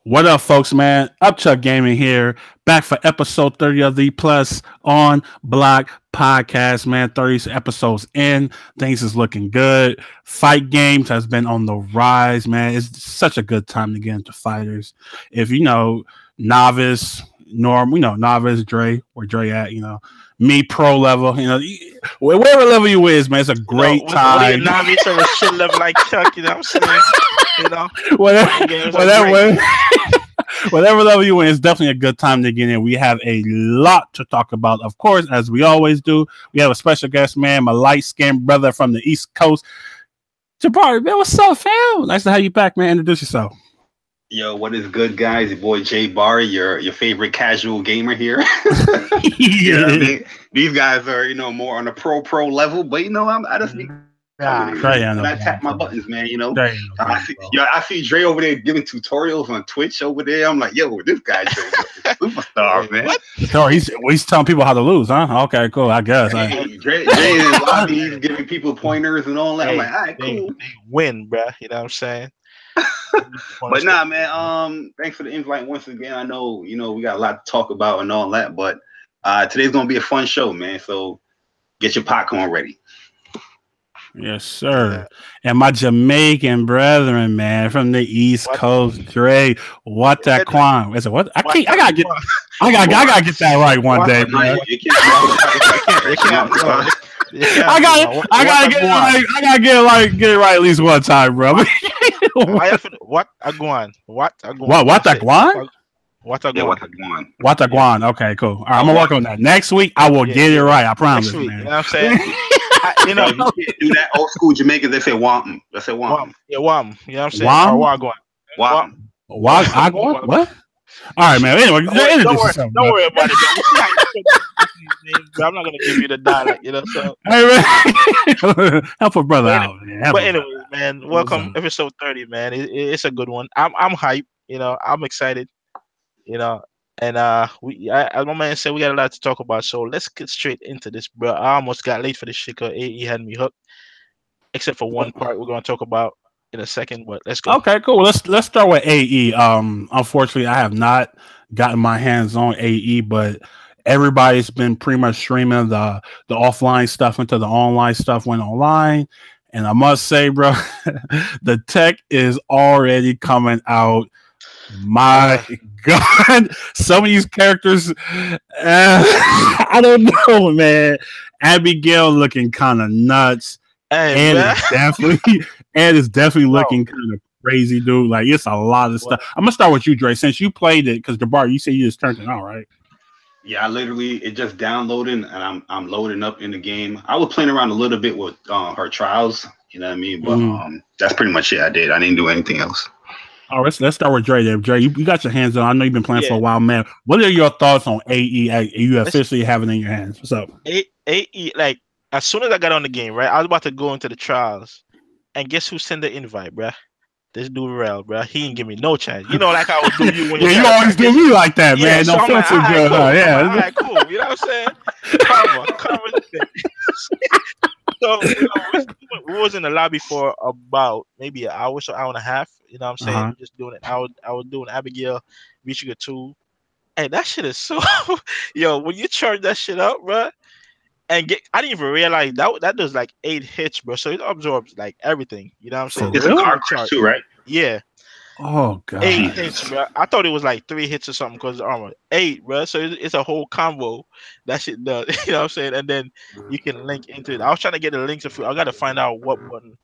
What up, folks, man? Upchuck Gaming here, back for episode 30 of the Plus on Block podcast, man. 30 episodes in. Things is looking good. Fight games has been on the rise, man. It's such a good time to get into fighters. If you know, novice, norm, novice, Dre, where Dre at, me pro level, whatever level you is, man, it's a great time. What are you novice or a shit level like Chuck, you know what I'm saying? Whatever whatever level you in, it's definitely a good time to get in. We have a lot to talk about, of course, as we always do. We have a special guest, man, my light-skinned brother from the East Coast, Jabari. Man, what's up, fam? Nice to have you back, man. Introduce yourself. Yo, what is good, guys? Your boy Jay Barr, your favorite casual gamer here. These guys are, more on the pro level, but I just be I tap my buttons, man. I see Dre over there giving tutorials on Twitch over there. I'm like, yo, this guy's a superstar, man. What? So he's telling people how to lose, huh? Okay, cool. I guess. Dre is lobbies, giving people pointers and all that. I'm like, all right, cool. They win, bro. You know what I'm saying? But nah, man. Thanks for the invite once again. I know, we got a lot to talk about and all that, but today's gonna be a fun show, man. So get your popcorn ready. Yes, sir. And my Jamaican brethren, man, from the East Coast, Dre, what that Quan? Is it what? I gotta get that right one day, man. I gotta get it right at least one time, bro. What a Guan? Wataguan. Okay, cool. All right, I'm gonna work on that. Next week, I will get it right. I promise, man. You know what I'm saying? You can't do that old school Jamaican. They say wampum. They say wampum. Yeah, wampum. You know what I'm saying? Wampum. What? All right, man. Anyway, don't worry about it. I'm not gonna give you the dialect, So. Hey, man. Help a brother out, man. But anyway, man, welcome episode 30, man. It's a good one. I'm hyped. I'm excited. And as my man said, we got a lot to talk about. So let's get straight into this, bro. I almost got late for this shit because AE had me hooked. Except for one part we're gonna talk about in a second, but let's go. Okay, cool. Let's start with AE. Unfortunately, I have not gotten my hands on AE, but everybody's been pretty much streaming the offline stuff into the online stuff went online. And I must say, bro, the tech is already coming out. My God, some of these characters, I don't know, man. Abigail looking kind of nuts, and it's definitely looking kind of crazy, dude. Like it's a lot of stuff. I'm gonna start with you, Dre, since you played it, because Jabbar, you said you just turned it on, right? Yeah, it just downloaded, and I'm loading up in the game. I was playing around a little bit with her trials, you know what I mean? But that's pretty much it. I didn't do anything else. All right, let's start with Dre there. Dre, you got your hands on. I know you've been playing for a while, man. What are your thoughts on AE? You officially have it in your hands. What's up? AE, like, as soon as I got on the game, right, I was about to go into the trials. And guess who sent the invite, bruh? This dude, Rel, bruh. He didn't give me no chance. Like I would do you when you always do me like that, man. So no filter, like, cool. Yeah. All right, cool. You know what I'm saying? Karma. So we was in the lobby for about maybe an hour, so hour and a half. You know what I'm saying? Just doing it. I was doing Abigail, reaching a 2. Hey, that shit is so yo, when you charge that shit up, bro, and I didn't even realize that does like 8 hits, bro. So it absorbs like everything. You know what I'm saying? It's a card too, right? Yeah. Oh god. 8 hits, bro. I thought it was like 3 hits or something because the armor. 8, bro. So it's a whole combo that shit does. You know what I'm saying? And then you can link into it. I was trying to get the links. I got to find out what one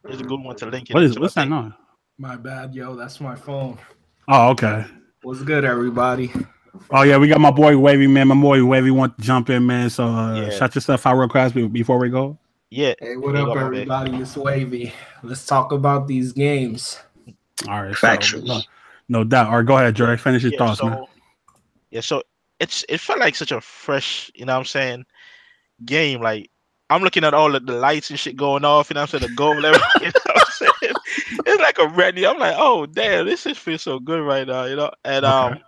is a good one to link it. What's that on? My bad, yo. That's my phone. Oh, okay. What's good, everybody? Oh yeah, we got my boy Wavy, man. My boy Wavy want to jump in, man. So shut your stuff out real fast before we go. Yeah. Hey, what up, everybody? It's Wavy. Let's talk about these games. All right, factual. No doubt. All right, go ahead, Dre. Finish your thoughts, man. Yeah, so it felt like such a fresh, you know what I'm saying, game. Like I'm looking at all the lights and shit going off, you know what I'm saying, the gold, everything, you know what I'm saying? It's like a ready. I'm like, oh damn, this just feels so good right now, And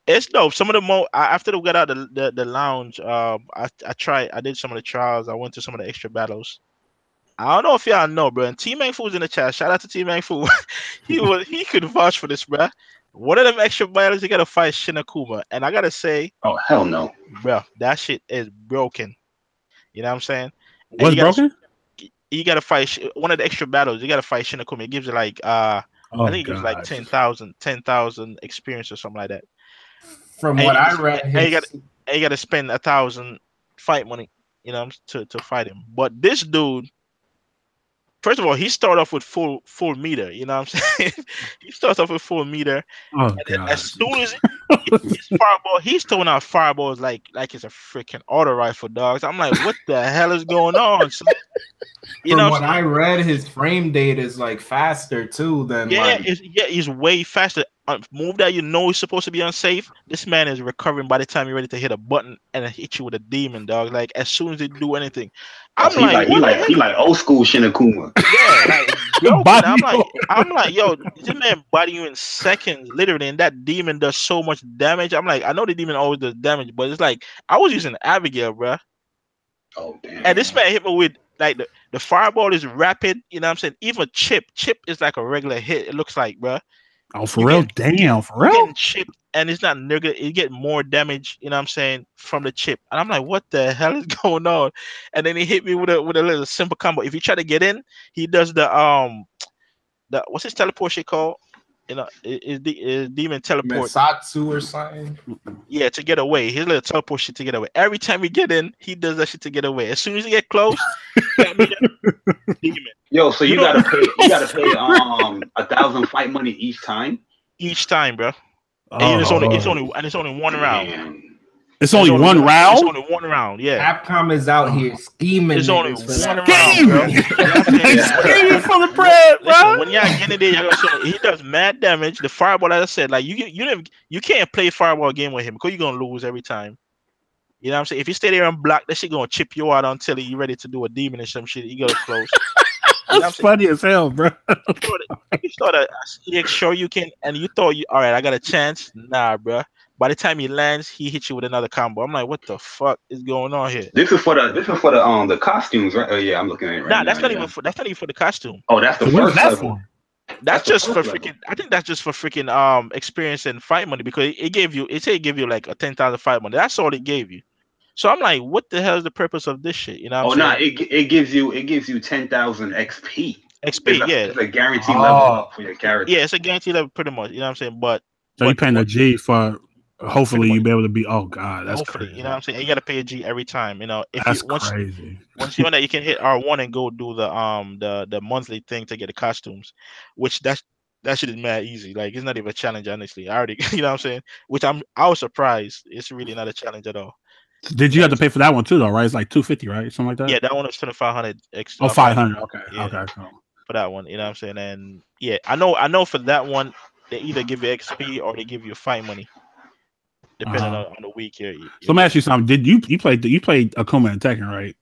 it's dope. Some of the after we got out the lounge, I did some of the trials. I went to some of the extra battles, I don't know if y'all know, bro. And T-Man Food's in the chat. Shout out to T-Man Food. he could vouch for this, bro. One of them extra battles, you gotta fight Shinakuma, and I gotta say, oh hell no, bro, that shit is broken. You know what I'm saying? What's broken? You gotta fight one of the extra battles. You gotta fight Shinakuma. It gives you like I think it gives like 10,000 experience or something like that. From what I read, you gotta spend 1,000 fight money, you know, to fight him. But this dude, first of all, he started off with full meter. You know what I'm saying? He starts off with full meter. Oh god! As soon as his fireball, he's throwing out fireballs like it's a freaking auto rifle, dogs. I'm like, what the hell is going on? So, From what I read, his frame date is like faster too than he's way faster. Move that you know is supposed to be unsafe. This man is recovering by the time you're ready to hit a button and hit you with a demon, dog. Like as soon as they do anything, he like old school Shinakuma. Yeah, I'm like, yo, this man body you in seconds, literally, and that demon does so much damage. I'm like, I know the demon always does damage, but it's like I was using Abigail, bro. Oh damn! And this man hit me with like the fireball is rapid. You know what I'm saying? Even chip is like a regular hit. It looks like, bro. Oh, for real? Damn, for real? Chip, and it's not nigga. You get more damage, you know what I'm saying, from the chip. And I'm like, what the hell is going on? And then he hit me with a little simple combo. If you try to get in, he does the what's his teleport shit called? You know, is demon teleport. Satsu or something. Yeah, to get away. His little teleport shit to get away. Every time we get in, he does that shit to get away. As soon as you get close, demon. Yo, so you gotta pay 1,000 fight money each time? Each time, bro. And it's only one round. It's only one round? It's only one round, yeah. Capcom is out here scheming. It's only one round, bro. Scheming for the bread, bro. When y'all get in there, he does mad damage. The fireball, as I said, like you can't play fireball game with him because you're gonna lose every time. You know what I'm saying? If you stay there and block, that shit gonna chip you out until you're ready to do a demon or some shit. You go close. That's funny as hell, bro. You thought that sure you can, and you thought all right, I got a chance. Nah, bro. By the time he lands, he hits you with another combo. I'm like, what the fuck is going on here? This is for the costumes, right? Oh yeah, I'm looking at it right now. That's not even for the costume. Oh, that's the first level. That's just for freaking. I think that's just for freaking experience and fight money because it gave you like a 10,000 fight money. That's all it gave you. So I'm like, what the hell is the purpose of this shit? You know? It gives you 10,000 XP. It's a guaranteed level up for your character. Yeah, it's a guaranteed level pretty much. You know what I'm saying? But you're paying a G for. Hopefully you'll be able to be. Oh god, that's crazy. You know what I'm saying? And you got to pay a G every time. You know, crazy. Once you know that, you can hit R1 and go do the monthly thing to get the costumes, which that shit is mad easy. Like it's not even a challenge, honestly. I already, you know what I'm saying? Which I was surprised. It's really not a challenge at all. Did you have to pay for that one too, though? Right? It's like $250, right? Something like that. Yeah, that one was 2,500 extra. Oh, 500. Okay. Yeah, okay. Cool. For that one, you know what I'm saying? And yeah, I know for that one, they either give you XP or they give you fight money. Depending on the week here. So let me ask you something. Did you played Akuma and Tekken, right?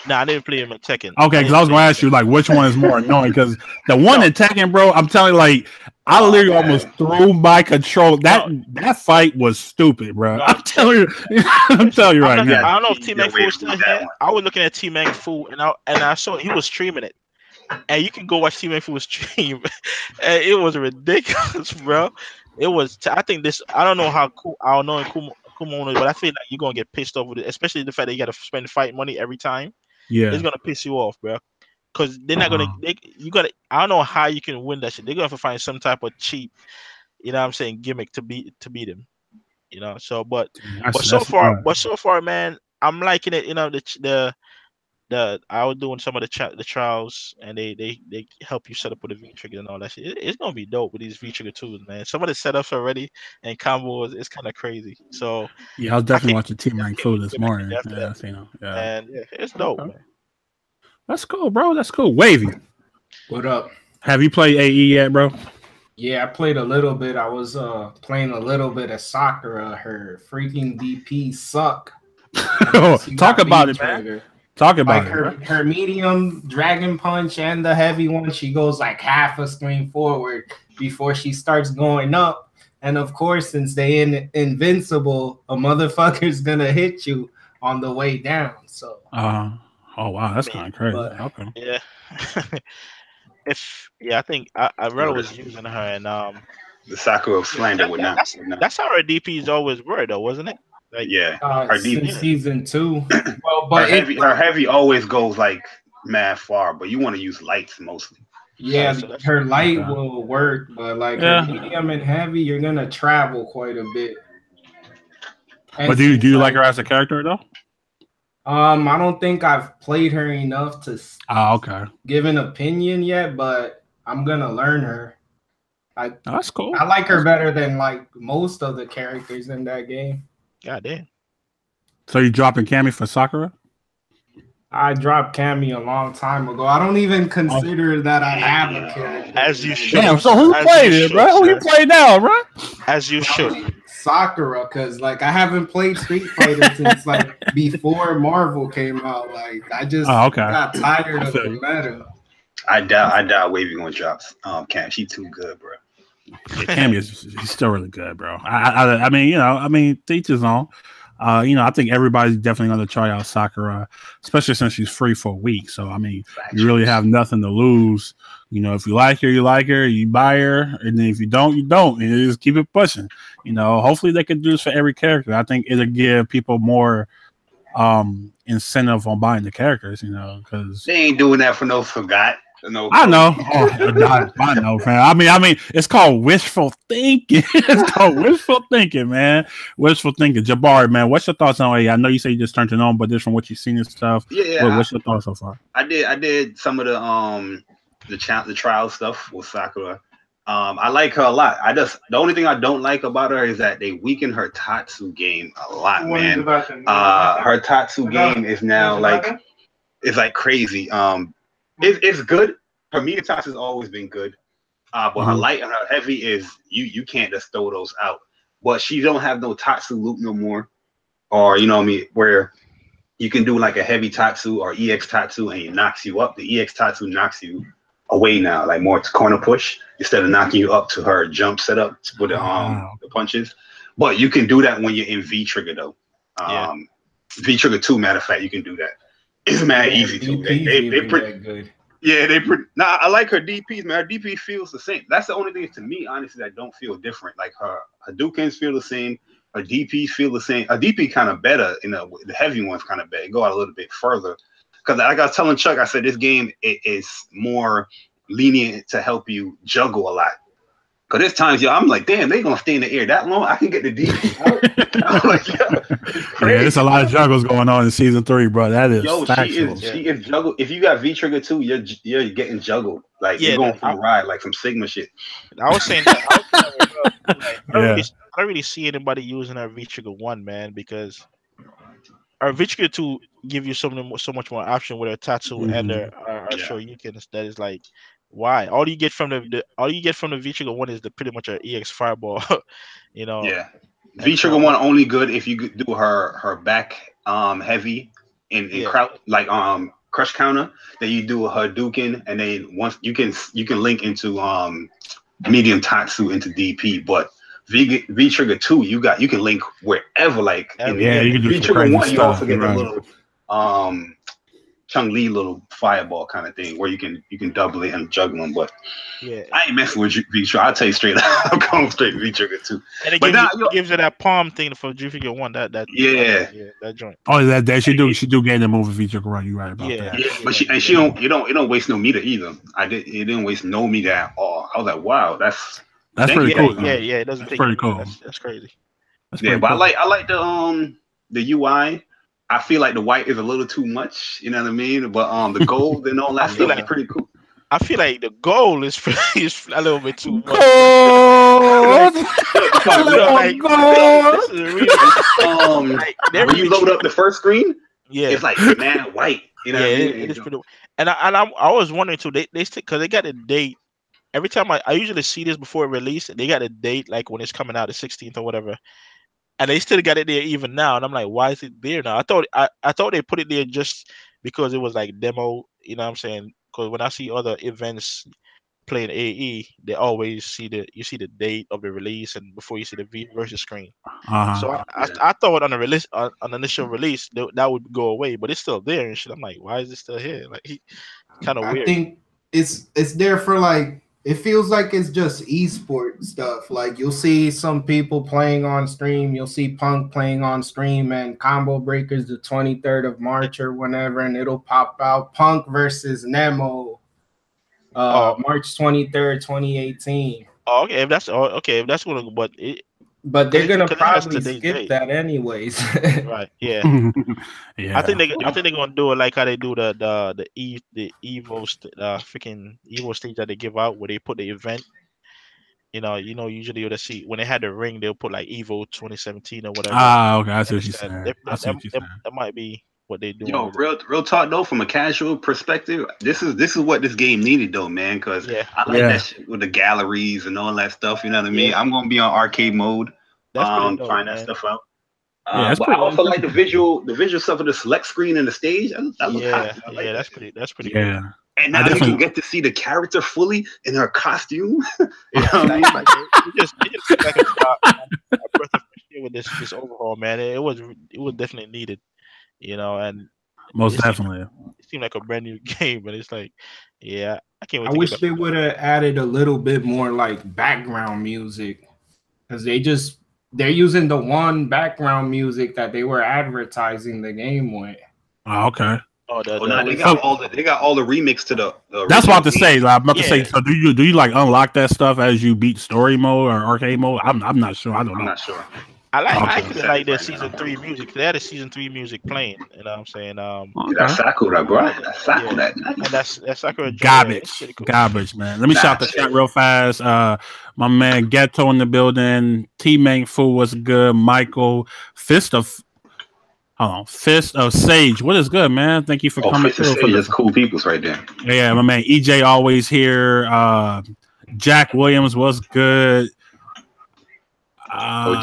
No, I didn't play him in Tekken. Okay, because I was going to ask you like which one is more annoying. Because the one in Tekken, bro, I'm telling you, like I literally almost threw my control. That fight was stupid, bro. I'm telling you, right now. I don't know if T-Man Fu was still here. I was looking at T-Man Fu and I saw he was streaming it, and you can go watch T-Man Fu stream, and it was ridiculous, bro. It was. I think this. I don't know how cool. I don't know Kumo is, but I feel like you're gonna get pissed off with it, especially the fact that you gotta spend fight money every time. Yeah, it's gonna piss you off, bro. Because they're not gonna. You gotta. I don't know how you can win that shit. They're gonna have to find some type of cheap, you know what I'm saying, gimmick to beat him. You know. So, but so far, man, I'm liking it. You know, I was doing some of the trials, and they help you set up with a V trigger and all that shit. It's gonna be dope with these V trigger tools, man. Some of the setups already and combos is kind of crazy. So yeah, I was definitely watching Team Rank Food this morning. And it's dope, man. That's cool, bro. That's cool. Wavy, what up? Have you played AE yet, bro? Yeah, I played a little bit. I was playing a little bit of Sakura. Her freaking DP suck. Talk about it, man. Talk about her medium dragon punch and the heavy one, she goes like half a screen forward before she starts going up. And of course, since they invincible, a motherfucker's gonna hit you on the way down. So Oh wow, that's kind of crazy. Okay. Yeah. I think I read was using her, and the Sakura slander would not. That's how her DPs always were, though, wasn't it? Like, her DP season 2. Well, but her heavy always goes like mad far, but you want to use lights mostly. Yeah, her light will work, but like her medium and heavy, you're gonna travel quite a bit. And but do you like her as a character though? I don't think I've played her enough to give an opinion yet, but I'm gonna learn her. That's cool. I like her better than like most of the characters in that game. God damn. So you dropping Cammy for Sakura? I dropped Cammy a long time ago. I don't even consider that I have a character. As you should. Damn, so who played it, bro? Who you play now, bro? As you should. Sakura, because like I haven't played Street Fighter since like before Marvel came out. Like I just got tired of the meta. I doubt Wavy gonna drop Cam. She too good, bro. Yeah, Cammy she's still really good, bro. I mean, teach his own. I think everybody's definitely going to try out Sakura, especially since she's free for a week. So, I mean, you really have nothing to lose. If you like her, you buy her. And then if you don't, you don't. And you just keep it pushing. Hopefully they can do this for every character. I think it'll give people more incentive on buying the characters, because they ain't doing that for no Forgot. No, I know. I know, man. I mean, it's called wishful thinking. It's called wishful thinking, man. Wishful thinking. Jabari, man, what's your thoughts on it? I know you say you just turned it on, but just from what you've seen and stuff. Yeah. What's your thoughts so far? I did some of the trial stuff with Sakura. I like her a lot. The only thing I don't like about her is that they weaken her Tatsu game a lot, man. Her Tatsu game is now it's like crazy. It's good. Her medium Tatsu has always been good. But her light and her heavy is you can't just throw those out. But she don't have no Tatsu loop no more. Or where you can do like a heavy Tatsu or EX Tatsu and it knocks you up. The EX Tatsu knocks you away now, like more to corner push instead of knocking you up to her jump setup with the punches. But you can do that when you're in V trigger though. V trigger 2, matter of fact, you can do that. It's mad easy too. They pretty good. Yeah, I like her DPs, man. Her DP feels the same. That's the only thing to me, honestly, that don't feel different. Like her Hadoukens feel the same. Her DPs feel the same. Her DP kind of better. The heavy ones kind of better. Go out a little bit further. Because like I was telling Chuck, I said this game is more lenient to help you juggle a lot. Because there's times, I'm like, damn, they gonna stay in the air that long. I can get the DP out. I'm like, there's a lot of juggles going on in season 3, bro. That is she is juggled. If you got V trigger 2, you're getting juggled. Like you're going for a ride, like some Sigma shit. I was saying that. I don't really see anybody using our V trigger 1, man, because our V trigger 2 give you so much more option with our Tatsu and our Shoryuken. That is like. Why? All you get from the V trigger 1 is pretty much an EX fireball, Yeah, V trigger 1 only good if you do her back heavy in crowd like crush counter. Then you do a Hadouken, and then once you can link into medium Tatsu into DP. But V trigger 2 you can link wherever. Like you can do V trigger 1 you also get the little Chung-Li little fireball kind of thing where you can double it and juggle them, but I ain't messing with V-Trigger. I'll tell you straight up, I'm going straight V-Trigger too. And it gives you that palm thing for V-Trigger 1. That joint. Oh, that she do gain the move with V-Trigger 1. You right about that. Yeah, but she don't waste no meter either. It didn't waste no meter at all. I was like, wow, that's pretty cool. Yeah, it doesn't. That's pretty cool. That's crazy. But cool. I like the UI. I feel like the white is a little too much, you know what I mean? But the gold and all that stuff is pretty cool. I feel like the gold is a little bit too much. When you load up the first screen, it's like mad white. You know what I mean? It is pretty. And I was wondering too. They stick because they got a date. Every time I usually see this before it release, they got a date like when it's coming out the 16th or whatever. And they still got it there even now, and I'm like, why is it there now? I thought they put it there just because it was like demo, you know what I'm saying? Because when I see other events, playing AE, they always see the date of the release and before you see the V versus screen. So I thought on the release on initial release that would go away, but it's still there and shit. I'm like, why is it still here? Like, kind of weird. I think it's there for like, it feels like it's just esport stuff. Like you'll see some people playing on stream, you'll see Punk playing on stream and Combo Breakers the 23rd of March or whenever, and it'll pop out Punk versus Nemo March 23rd, 2018. Oh, okay, if that's gonna, but they're gonna probably skip that anyways. Right? Yeah. Yeah. I think they're gonna do it like how they do the Evo freaking Evo stage that they give out where they put the event. You know, usually you'll see when they had the ring, they'll put like Evo 2017 or whatever. Okay, I see what you're saying. That might be what they do. Yo, real talk though, from a casual perspective, this is what this game needed though, man. Because I like that shit with the galleries and all that stuff. You know what I mean? I'm gonna be on arcade mode, trying that stuff out. But I also like the visual stuff of the select screen and the stage. That looks hot. Like that's pretty good. And now you can get to see the character fully in her costume. You know what I mean? Like, it just like a breath of fresh air with this overhaul, man. It was definitely needed. You know, and most definitely, it seemed like a brand new game, but it's like, I can't wait. I wish they would have added a little bit more like background music, because they're using the one background music that they were advertising the game with. Oh, okay. They got all the remix to the that's what I'm about to say. I'm about to say. So do you like unlock that stuff as you beat story mode or arcade mode? I'm not sure. I don't know. I'm not sure. I actually like their season 3 music. They had a season 3 music playing. You know what I'm saying? That's Sakura, bro. That's Sakura. And that's Sakura. Garbage. Cool. Garbage, man. Let me shout the chat real fast. My man Ghetto in the building. T-Main Fu was good. Michael Fist of Sage. What is good, man? Thank you for coming through. That's cool peoples right there. Yeah, my man EJ always here. Jack Williams was good.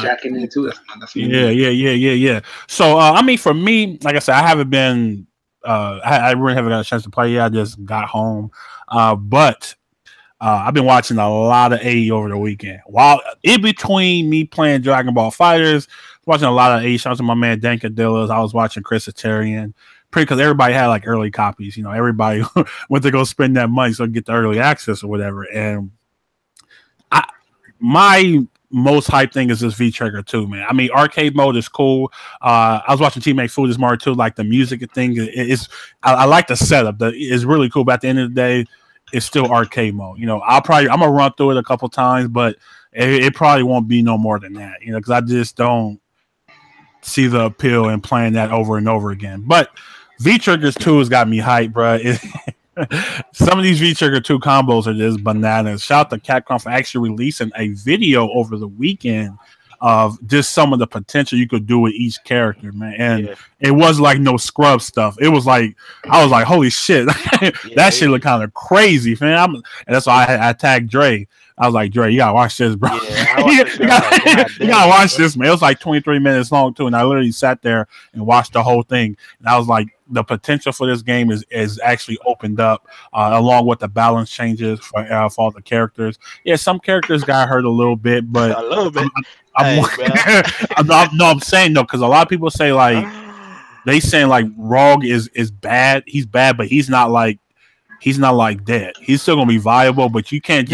Jack in there too. Yeah. So I mean, for me, like I said, I haven't been. I really haven't got a chance to play yet. I just got home, but I've been watching a lot of AE over the weekend. While in between me playing Dragon Ball Fighters, watching a lot of AE. Shout out to my man Dankadillas. I was watching Chris Atarian. Because everybody had like early copies. You know, everybody went to go spend that money so get the early access or whatever. And my most hype thing is this V-Trigger 2, man. I mean, arcade mode is cool. I was watching Teammate Food this morning too. Like the music thing is, I like the setup. It's really cool. But at the end of the day, it's still arcade mode. You know, I'm gonna run through it a couple times, but it probably won't be no more than that. You know, because I just don't see the appeal in playing that over and over again. But V-Triggers 2 has got me hyped, bro. Some of these V-Trigger 2 combos are just bananas. Shout out to Capcom for actually releasing a video over the weekend of just some of the potential you could do with each character, man. And it was like no scrub stuff. It was like, I was like, holy shit. That shit looked kind of crazy, man. And that's why I tagged Dre. I was like, Dre, you gotta watch this, bro. You gotta watch this, man. It was like 23 minutes long too, and I literally sat there and watched the whole thing. And I was like, the potential for this game is actually opened up, along with the balance changes for all the characters. Yeah, some characters got hurt a little bit, but a little bit. I'm saying though, because a lot of people say like they saying like Rogue is bad. He's bad, but he's not like dead. He's still gonna be viable, but you can't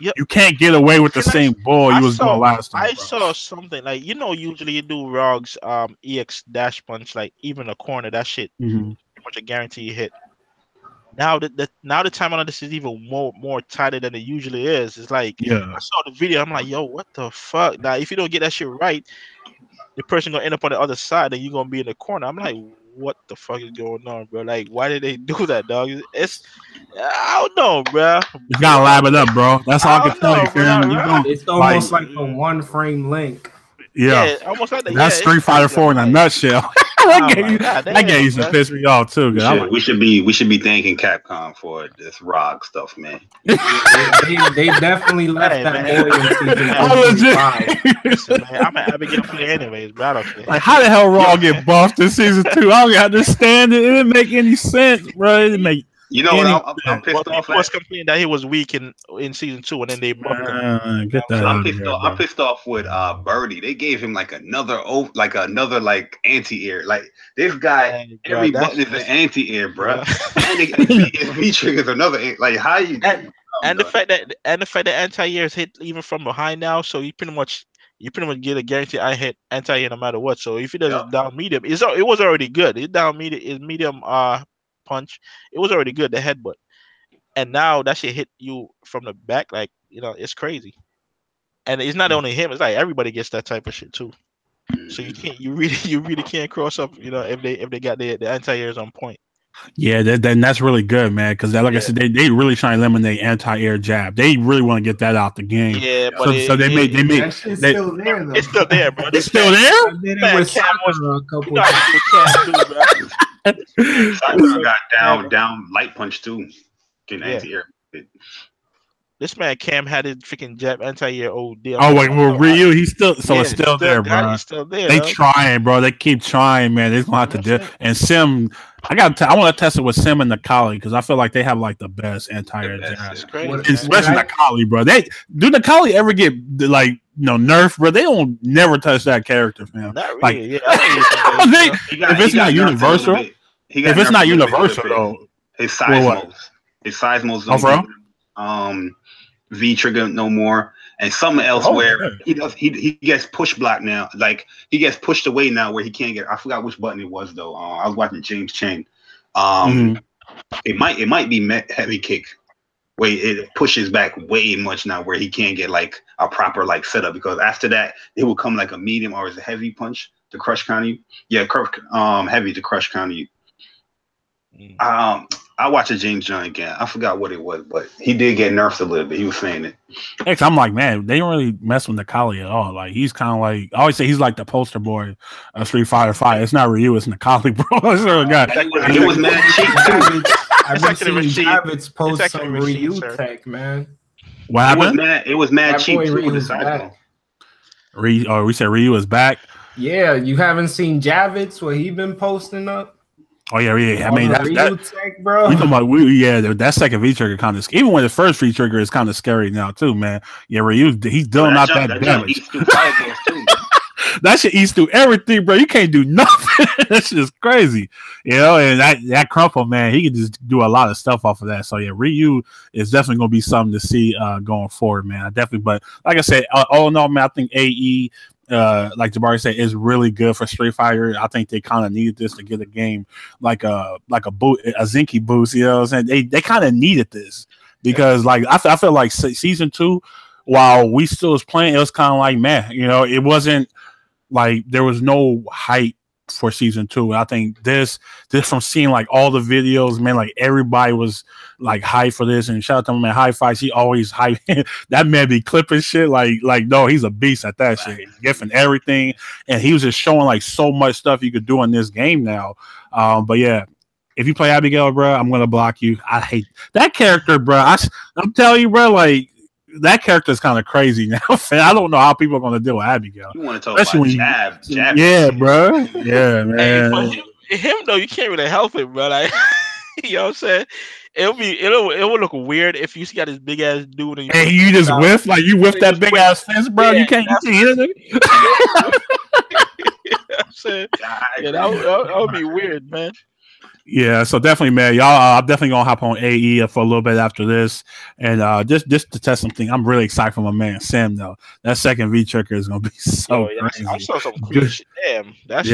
you can't get away with the same bull you was doing last time. I saw something like, usually you do Rogue's EX dash punch, like even a corner, that shit pretty much a guarantee hit. Now the time on this is even more tighter than it usually is. It's like I saw the video, I'm like, yo, what the fuck? Now if you don't get that shit right, the person gonna end up on the other side and you're gonna be in the corner. I'm like, what the fuck is going on, bro? Like, why did they do that, dog? I don't know, bro. You gotta lab it up, bro. That's all I can tell you, fam. It's almost like a one frame link. Yeah, almost like that. That's Street Fighter 4 in a nutshell. That game used to piss me off too. We should be thanking Capcom for this ROG stuff, man. they definitely left that Listen, man, I'm an Abigail player anyways, bro. I don't care. Like, how the hell ROG get buffed in season 2? I don't understand it. It didn't make any sense, bro. You know what? I'm pissed off. He was complaining that he was weak in season 2, and then they bumped him. Get that I'm pissed off with Birdie. They gave him like another anti-air. Like this guy, every button is an anti-air, bro. And his V trigger is another. Like how you? And the fact that anti-air is hit even from behind now, so you pretty much get a guarantee I hit anti-air no matter what. So if he does it down medium, it was already good. It's down medium punch. It was already good, the headbutt. And now that shit hit you from the back, like, it's crazy. And it's not only him, it's like everybody gets that type of shit too. So you really can't cross up, if they got the anti-airs on point. Yeah, then that's really good, man. Because like I said, they really try to eliminate anti-air jab. They really want to get that out the game. Yeah, but they made it's still there though. It's still there, bro. It's still there. Sakura got down light punch too. Getting anti-air. This man Cam had his freaking jab anti-air OD. Ryu, he's still it's still there, bro. He's still there. They trying, bro. They keep trying, man. They're gonna have to do. And Sim, I want to test it with Sim and Nakali because I feel like they have like the best anti-air jab, especially Nakali, bro. Do Nakali ever get like nerfed, bro? They don't never touch that character, man. Not really. Like, if it's not universal, though, his seismos don't V trigger no more, and something else where he gets push block now. Like he gets pushed away now where he can't get. I forgot which button it was though. I was watching James Chen. It might be heavy kick. Where it pushes back way much now where he can't get like a proper like setup because after that it will come like a medium or is a heavy punch to crush counter you. Yeah, heavy to crush counter you. I watched a James John again. I forgot what it was, but he did get nerfed a little bit. He was saying it. Heck, I'm like, man, they don't really mess with Nakali at all. Like he's kind of like I always say he's like the poster boy of Street Fighter 5. It's not Ryu, it's Nakali, bro. It's really good. It was mad cheap too. I've been seeing Javits post some Ryu tech, man. What happened? It was mad cheap too with the side. We said Ryu is back. Yeah, you haven't seen Javits what he been posting up. Oh yeah. I mean that tech, bro. We talking about that second V trigger kind of even when the first V trigger is kind of scary now too, man. Yeah, Ryu he's dealing out that damage. That shit eats through everything, bro. You can't do nothing. That shit is crazy, And that crumple, man, he can just do a lot of stuff off of that. So yeah, Ryu is definitely gonna be something to see going forward, man. I definitely, but like I said, all in all, man, I think AE. Like Jabari said, is really good for Street Fighter. I think they kind of needed this to get a game like a Zinky boost. You know what I'm saying? They kind of needed this because like I feel like season 2, while we still was playing, it was kind of like man, it wasn't like there was no hype for season 2. I think this from seeing like all the videos, man, like everybody was like hype for this. And shout out to my man High Fights. He always hype. That man be clipping shit like no, he's a beast at that shit. He's gifting everything, and he was just showing like so much stuff you could do in this game now. But yeah. If you play Abigail, bro, I'm gonna block you. I hate that character, bro. I'm telling you, bro, like that character is kind of crazy now. I don't know how people are gonna deal with Abigail. You want to talk about jab? Yeah, bro. Yeah, man. Hey, him though, you can't really help it, bro. Like, you know what I'm saying? It would look weird if you got this big ass dude and you just whiff that big ass fence, bro. Yeah, you can't hear it. I'm saying, that would be weird, man. Yeah, so definitely, man, y'all. I'm definitely gonna hop on AE for a little bit after this, and just to test something. I'm really excited for my man Sam though. That second V trigger is gonna be so crazy. I saw some cool shit. Damn, that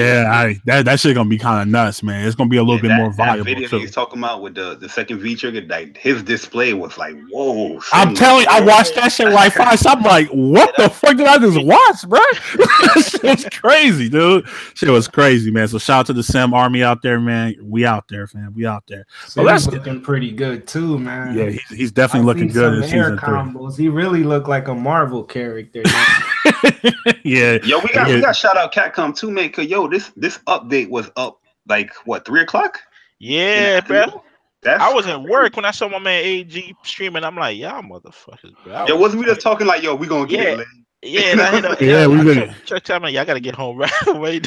shit gonna be kind of nuts, man. It's gonna be a little bit more valuable. That video he's talking about with the second V trigger, like his display was like, whoa. I'm telling you, I watched that shit like 5. So I'm like, what the fuck did I just watch, bro? Shit was crazy, dude. Shit was crazy, man. So shout out to the Sam Army out there, man. We out there, fam. We out there. So that's looking pretty good too, man. Yeah, he's definitely looking good in season 3. Combos. He really looked like a Marvel character. Yeah. Yo, we got shout out Capcom too, man. Cause this update was up like what 3:00? Yeah, bro. I was at work when I saw my man AG streaming. I'm like, y'all motherfuckers, bro. Wasn't we just talking like, yo, we gonna get it? Yeah, we did. Tell me, y'all gotta get home right away.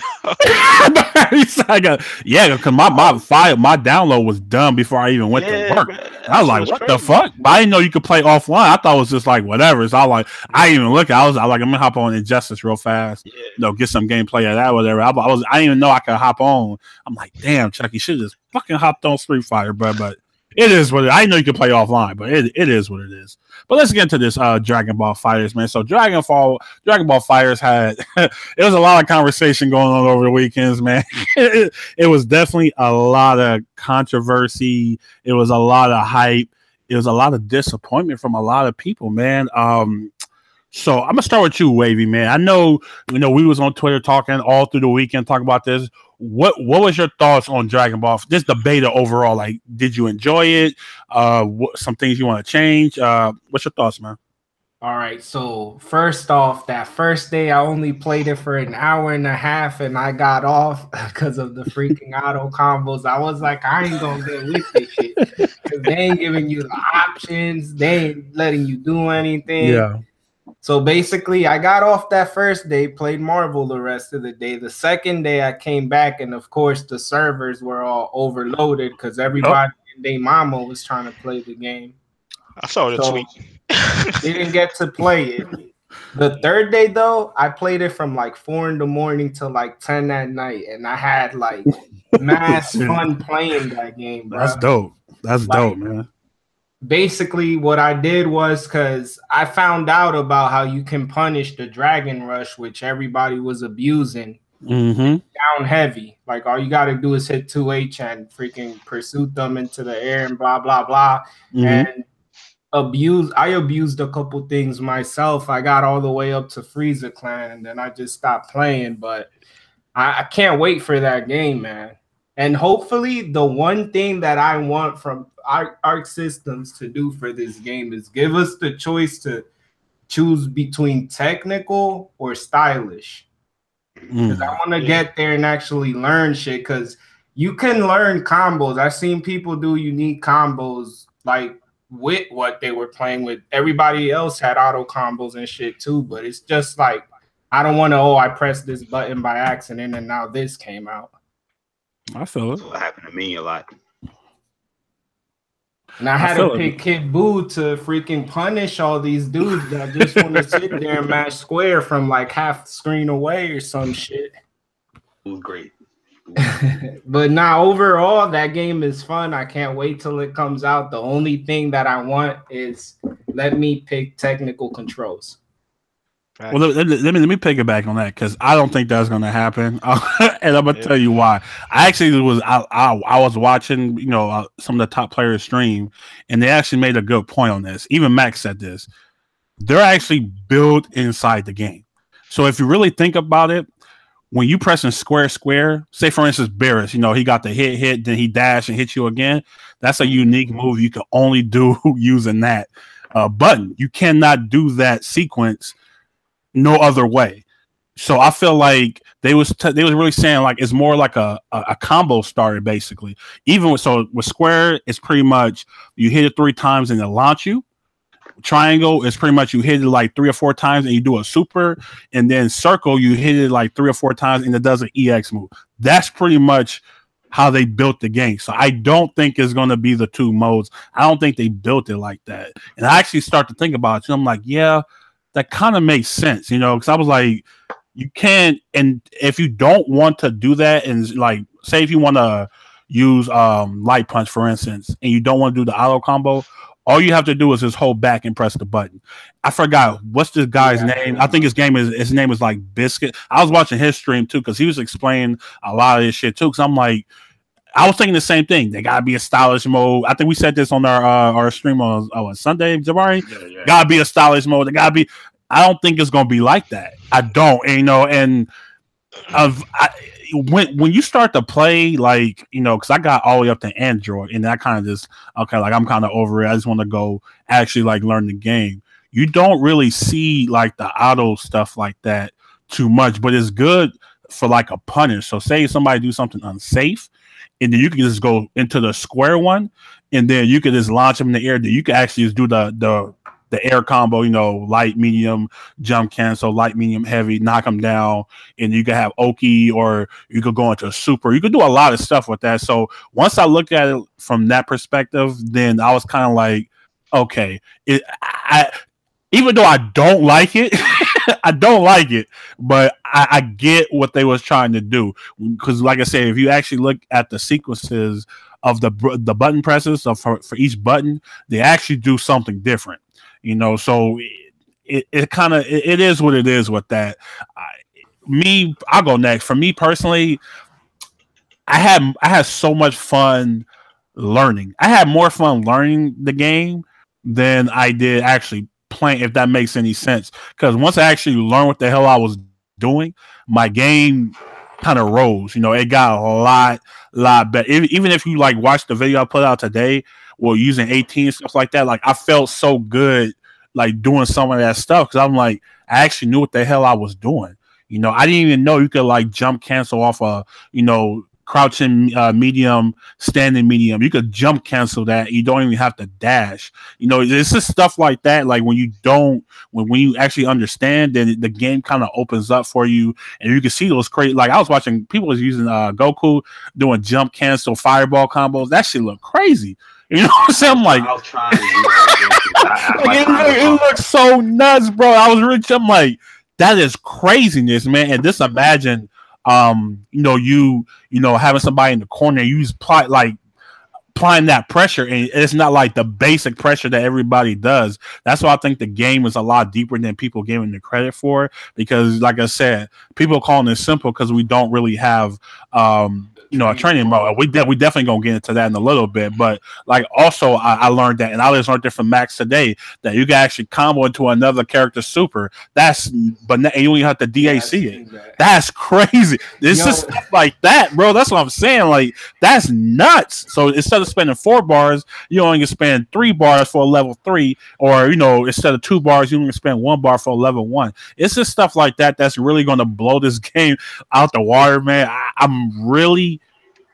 Yeah, because my download was done before I even went to work. I was like, what the fuck? But I didn't know you could play offline. I thought it was just like whatever. So I didn't even look. I was like, I'm gonna hop on Injustice real fast. Get some gameplay of that, whatever. I didn't even know I could hop on. I'm like, damn, Chucky, should just fucking hopped on Street Fighter, but it is what it is. I know you can play offline, but it is what it is. But let's get into this Dragon Ball FighterZ, man. So Dragon Ball FighterZ had it was a lot of conversation going on over the weekends, man. It was definitely a lot of controversy. It was a lot of hype. It was a lot of disappointment from a lot of people, man. So I'm gonna start with you, Wavy, man. I know, we was on Twitter talking all through the weekend, talking about this. What was your thoughts on Dragon Ball? This the beta overall. Like, did you enjoy it? Some things you want to change? What's your thoughts, man? All right. So first off, that first day I only played it for an hour and a half, and I got off because of the freaking auto combos. I was like, I ain't gonna get with this shit because they ain't giving you the options. They ain't letting you do anything. Yeah. So basically, I got off that first day, played Marvel the rest of the day. The second day, I came back, and of course, the servers were all overloaded because everybody and their mama was trying to play the game. I saw the tweet. Didn't get to play it. The third day, though, I played it from like 4 a.m. to like 10 at night, and I had like mass fun playing that game, bro. That's dope. That's dope, man. Basically, what I did was because I found out about how you can punish the Dragon Rush, which everybody was abusing, down heavy. Like, all you got to do is hit 2H and freaking pursue them into the air and blah, blah, blah. And I abused a couple things myself. I got all the way up to Frieza Clan, and then I just stopped playing. But I can't wait for that game, man. And hopefully the one thing that I want from Arc Systems to do for this game is give us the choice to choose between technical or stylish. Because I want to get there and actually learn shit, because you can learn combos. I've seen people do unique combos like with what they were playing with. Everybody else had auto combos and shit too, but it's just like, I don't want to, I pressed this button by accident and now this came out. I feel it. That's what happened to me a lot. And I had to pick Kid Buu to freaking punish all these dudes that just want to sit there and match square from like half the screen away or some shit. It was great. But now overall, that game is fun. I can't wait till it comes out. The only thing that I want is let me pick technical controls. Well, let me piggyback on that, because I don't think that's going to happen, and I'm gonna tell you why. I actually was I was watching some of the top players stream, and they actually made a good point on this. Even Max said this. They're actually built inside the game. So if you really think about it, when you press in square, say for instance Beerus, he got the hit, then he dash and hit you again. That's a unique move you can only do using that button. You cannot do that sequence no other way. So I feel like they was really saying like it's more like a combo starter basically. Even with square, it's pretty much you hit it 3 times and it'll launch you. Triangle is pretty much you hit it like 3 or 4 times and you do a super, and then circle you hit it like 3 or 4 times and it does an EX move. That's pretty much how they built the game. So I don't think it's going to be the 2 modes. I don't think they built it like that. And I actually start to think about it. And I'm like, yeah, that kind of makes sense, because I was like, you can't, and if you don't want to do that, and like, say if you want to use Light Punch, for instance, and you don't want to do the auto combo, all you have to do is just hold back and press the button. I forgot what's this guy's name. I think his name is like Biscuit. I was watching his stream too, because he was explaining a lot of this shit too. Because I'm like, I was thinking the same thing. They gotta be a stylish mode. I think we said this on our stream on Sunday, Jabari. Yeah. Gotta be a stylish mode. They gotta be. I don't think it's gonna be like that. I don't, and when you start to play, like, because I got all the way up to Android, and I kind of just like I'm kind of over it. I just want to go actually like learn the game. You don't really see like the auto stuff like that too much, but it's good for like a punish. So say somebody do something unsafe, and then you can just go into the square one, and then you can just launch them in the air. Then you can actually just do the the air combo, you know, light, medium, jump cancel, light, medium, heavy, knock them down, and you can have Oki, or you could go into a super. You could do a lot of stuff with that. So once I looked at it from that perspective, then I was kind of like, okay, even though I don't like it, I don't like it, but I get what they was trying to do. Because, like I said, if you actually look at the sequences of the button presses for each button, they actually do something different. You know, so it kind of it is what it is with that. I'll go next. For me personally, I had so much fun learning. I had more fun learning the game than I did actually playing, if that makes any sense. Because once I actually learned what the hell I was doing, my game kind of rose. You know, it got a lot better. Even if you like watch the video I put out today, well, using 18 and stuff like that, like I felt so good like doing some of that stuff, because I'm like, I actually knew what the hell I was doing. You know, I didn't even know you could like jump cancel off a, you know, crouching medium, standing medium. You could jump cancel that. You don't even have to dash. You know, it's just stuff like that. Like when you don't, when you actually understand, then the game kind of opens up for you, and you can see those crazy. Like I was watching people was using Goku doing jump cancel fireball combos. That shit looked crazy. You know what I'm saying? I'm like, I was trying to do that. It looks so nuts, bro. I'm like, that is craziness, man. And just imagine, you know, having somebody in the corner, you just applying that pressure, and it's not like the basic pressure that everybody does. That's why I think the game is a lot deeper than people giving the credit for, because like I said, people calling it simple because we don't really have a training mode. We definitely gonna get into that in a little bit, but like also I learned that, and I just learned it from Max today, that you can actually combo into another character super. And you only have to DAC it. That's crazy. This is stuff like that, bro. That's what I'm saying. Like that's nuts. So instead of spending 4 bars, you only can spend 3 bars for a level 3, or instead of 2 bars, you only spend 1 bar for a level 1. It's just stuff like that that's really gonna blow this game out the water, man. I'm really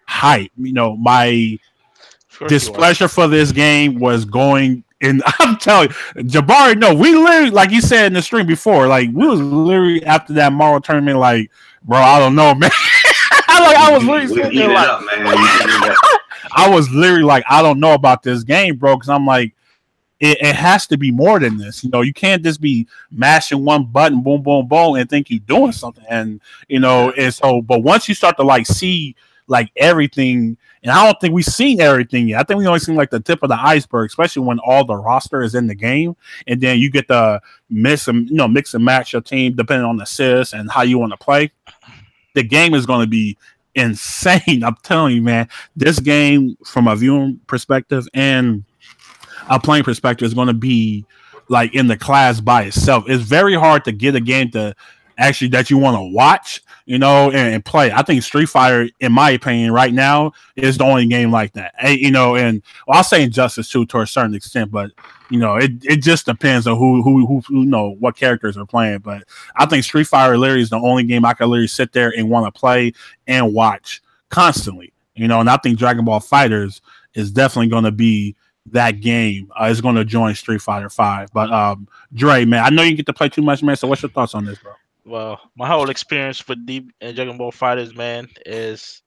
hype. My displeasure for this game was going in. I'm telling you, Jabari, no, we literally, like you said in the stream before, like we was literally after that Mario tournament, like, bro, I don't know, man. I was literally sitting there like, I was literally like, I don't know about this game, bro, because I'm like, it has to be more than this. You can't just be mashing one button, boom, boom, boom, and think you're doing something. And and so, but once you start to like see like everything, and I don't think we've seen everything yet. I think we only seen like the tip of the iceberg, especially when all the roster is in the game, and then you get to mix and match your team depending on the assists and how you want to play. The game is going to be insane. I'm telling you, man. This game, from a viewing perspective and a playing perspective, is going to be like in the class by itself. It's very hard to get a game to actually that you want to watch, and play. I think Street Fighter, in my opinion, right now is the only game like that. And I'll say Injustice too, to a certain extent, but it just depends on who what characters are playing. But I think Street Fighter literally is the only game I can literally sit there and want to play and watch constantly. And I think Dragon Ball FighterZ is definitely going to be that game. Is going to join Street Fighter 5. But Dre, man, I know you get to play too much, man. So what's your thoughts on this, bro? Well, my whole experience with Dragon Ball FighterZ, man, is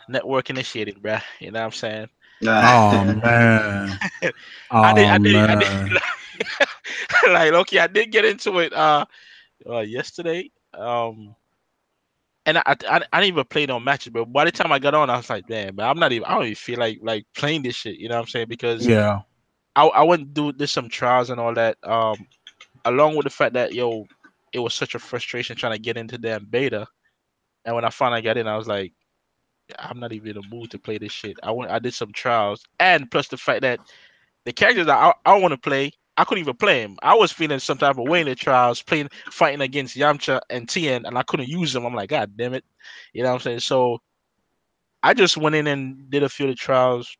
network initiated, bruh. You know what I'm saying? Oh man. I did like, okay, I did get into it yesterday. And I didn't even play no matches, but by the time I got on, I was like, damn, but I don't even feel like playing this shit, you know what I'm saying? Because I went to do some trials and all that. Along with the fact that it was such a frustration trying to get into damn beta. And when I finally got in, I was like, I'm not even in the mood to play this shit. I did some trials, and plus the fact that the characters that I want to play, I couldn't even play them. I was feeling some type of way in the trials, fighting against Yamcha and Tien, and I couldn't use them. I'm like, God damn it, you know what I'm saying? So I just went in and did a few of the trials,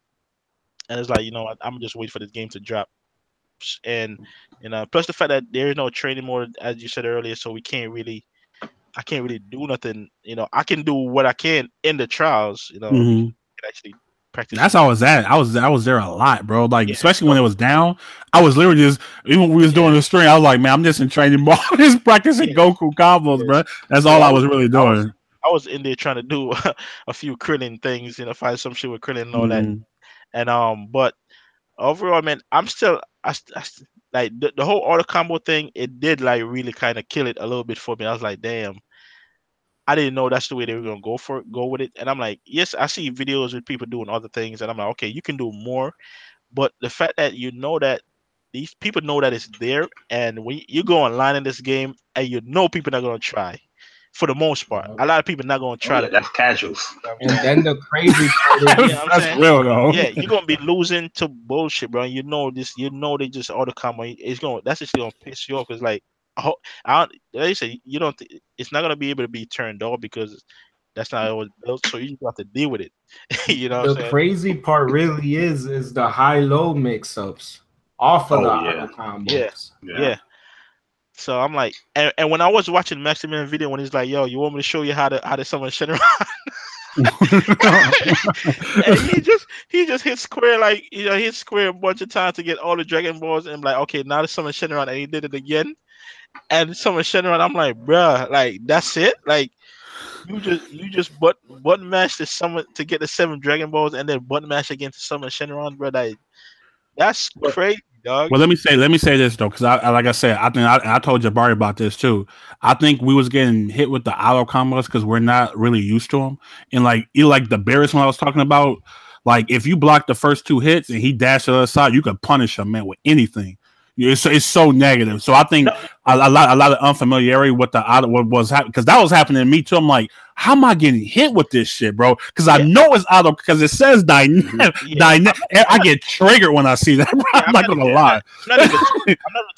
and it's like, I'm just wait for this game to drop. And plus the fact that there is no training mode, as you said earlier, so I can't really do nothing. I can do what I can in the trials. I can actually practicing. That's how I was at. I was there a lot, bro. Like especially when it was down, I was literally just even when we was doing the stream, I was like, man, I'm just in training mode, just practicing Goku combos, bro. That's all I was really doing. I was in there trying to do a few Krillin things, find some shit with Krillin and all that. And but overall, man, I'm still like the whole auto combo thing. It did like really kind of kill it a little bit for me. I was like, damn, I didn't know that's the way they were gonna go with it. And I'm like, yes, I see videos with people doing other things, and I'm like, okay, you can do more, but the fact that that these people know that it's there, and when you go online in this game, and people are not gonna try. For the most part, a lot of people not gonna try. That's casuals. And then the crazy part is, that's real though. Yeah, you're gonna be losing to bullshit, bro. You know this. You know they just auto combo. That's just gonna piss you off. It's like, like you say, you don't. It's not gonna be able to be turned off because that's not how it was built. So you just have to deal with it. The crazy part really is the high-low mix-ups off of the auto combos. Yeah. So I'm like, and when I was watching Maximilian video, when he's like, "Yo, you want me to show you how to summon Shenron?" And he just hit square hit square a bunch of times to get all the Dragon Balls, and I'm like, okay, now to summon Shenron, and he did it again, and summon Shenron. I'm like, bruh, like that's it, like you just button mash to summon to get the 7 Dragon Balls, and then button mash again to summon Shenron, bro. Like that's crazy. Dog. Well, let me say this though, because I like I said, I think I told Jabari about this too. I think we was getting hit with the auto combos because we're not really used to them. And like the Barris one I was talking about, like if you block the first 2 hits and he dashed to the other side, you could punish him, man, with anything. It's so negative. So I think a lot of unfamiliarity with the auto what was happening because that was happening to me too. I'm like, how am I getting hit with this shit, bro? Because I know it's auto because it says dynamic. I get triggered when I see that. Bro. I'm not gonna lie. I'm not even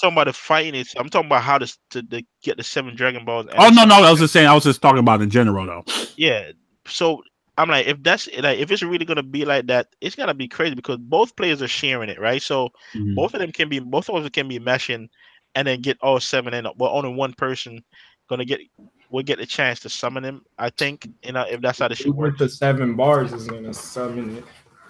talking about the fighting. I'm talking about how to get the 7 Dragon Balls. Oh no, I was just talking about in general though. Yeah. So I'm like, if it's really gonna be like that, it's gonna be crazy because both players are sharing it, right? So both of them can be meshing and then get all 7 in. Well, only one person will get the chance to summon him. I think, if that's how the shit works. With the 7 bars is gonna summon it.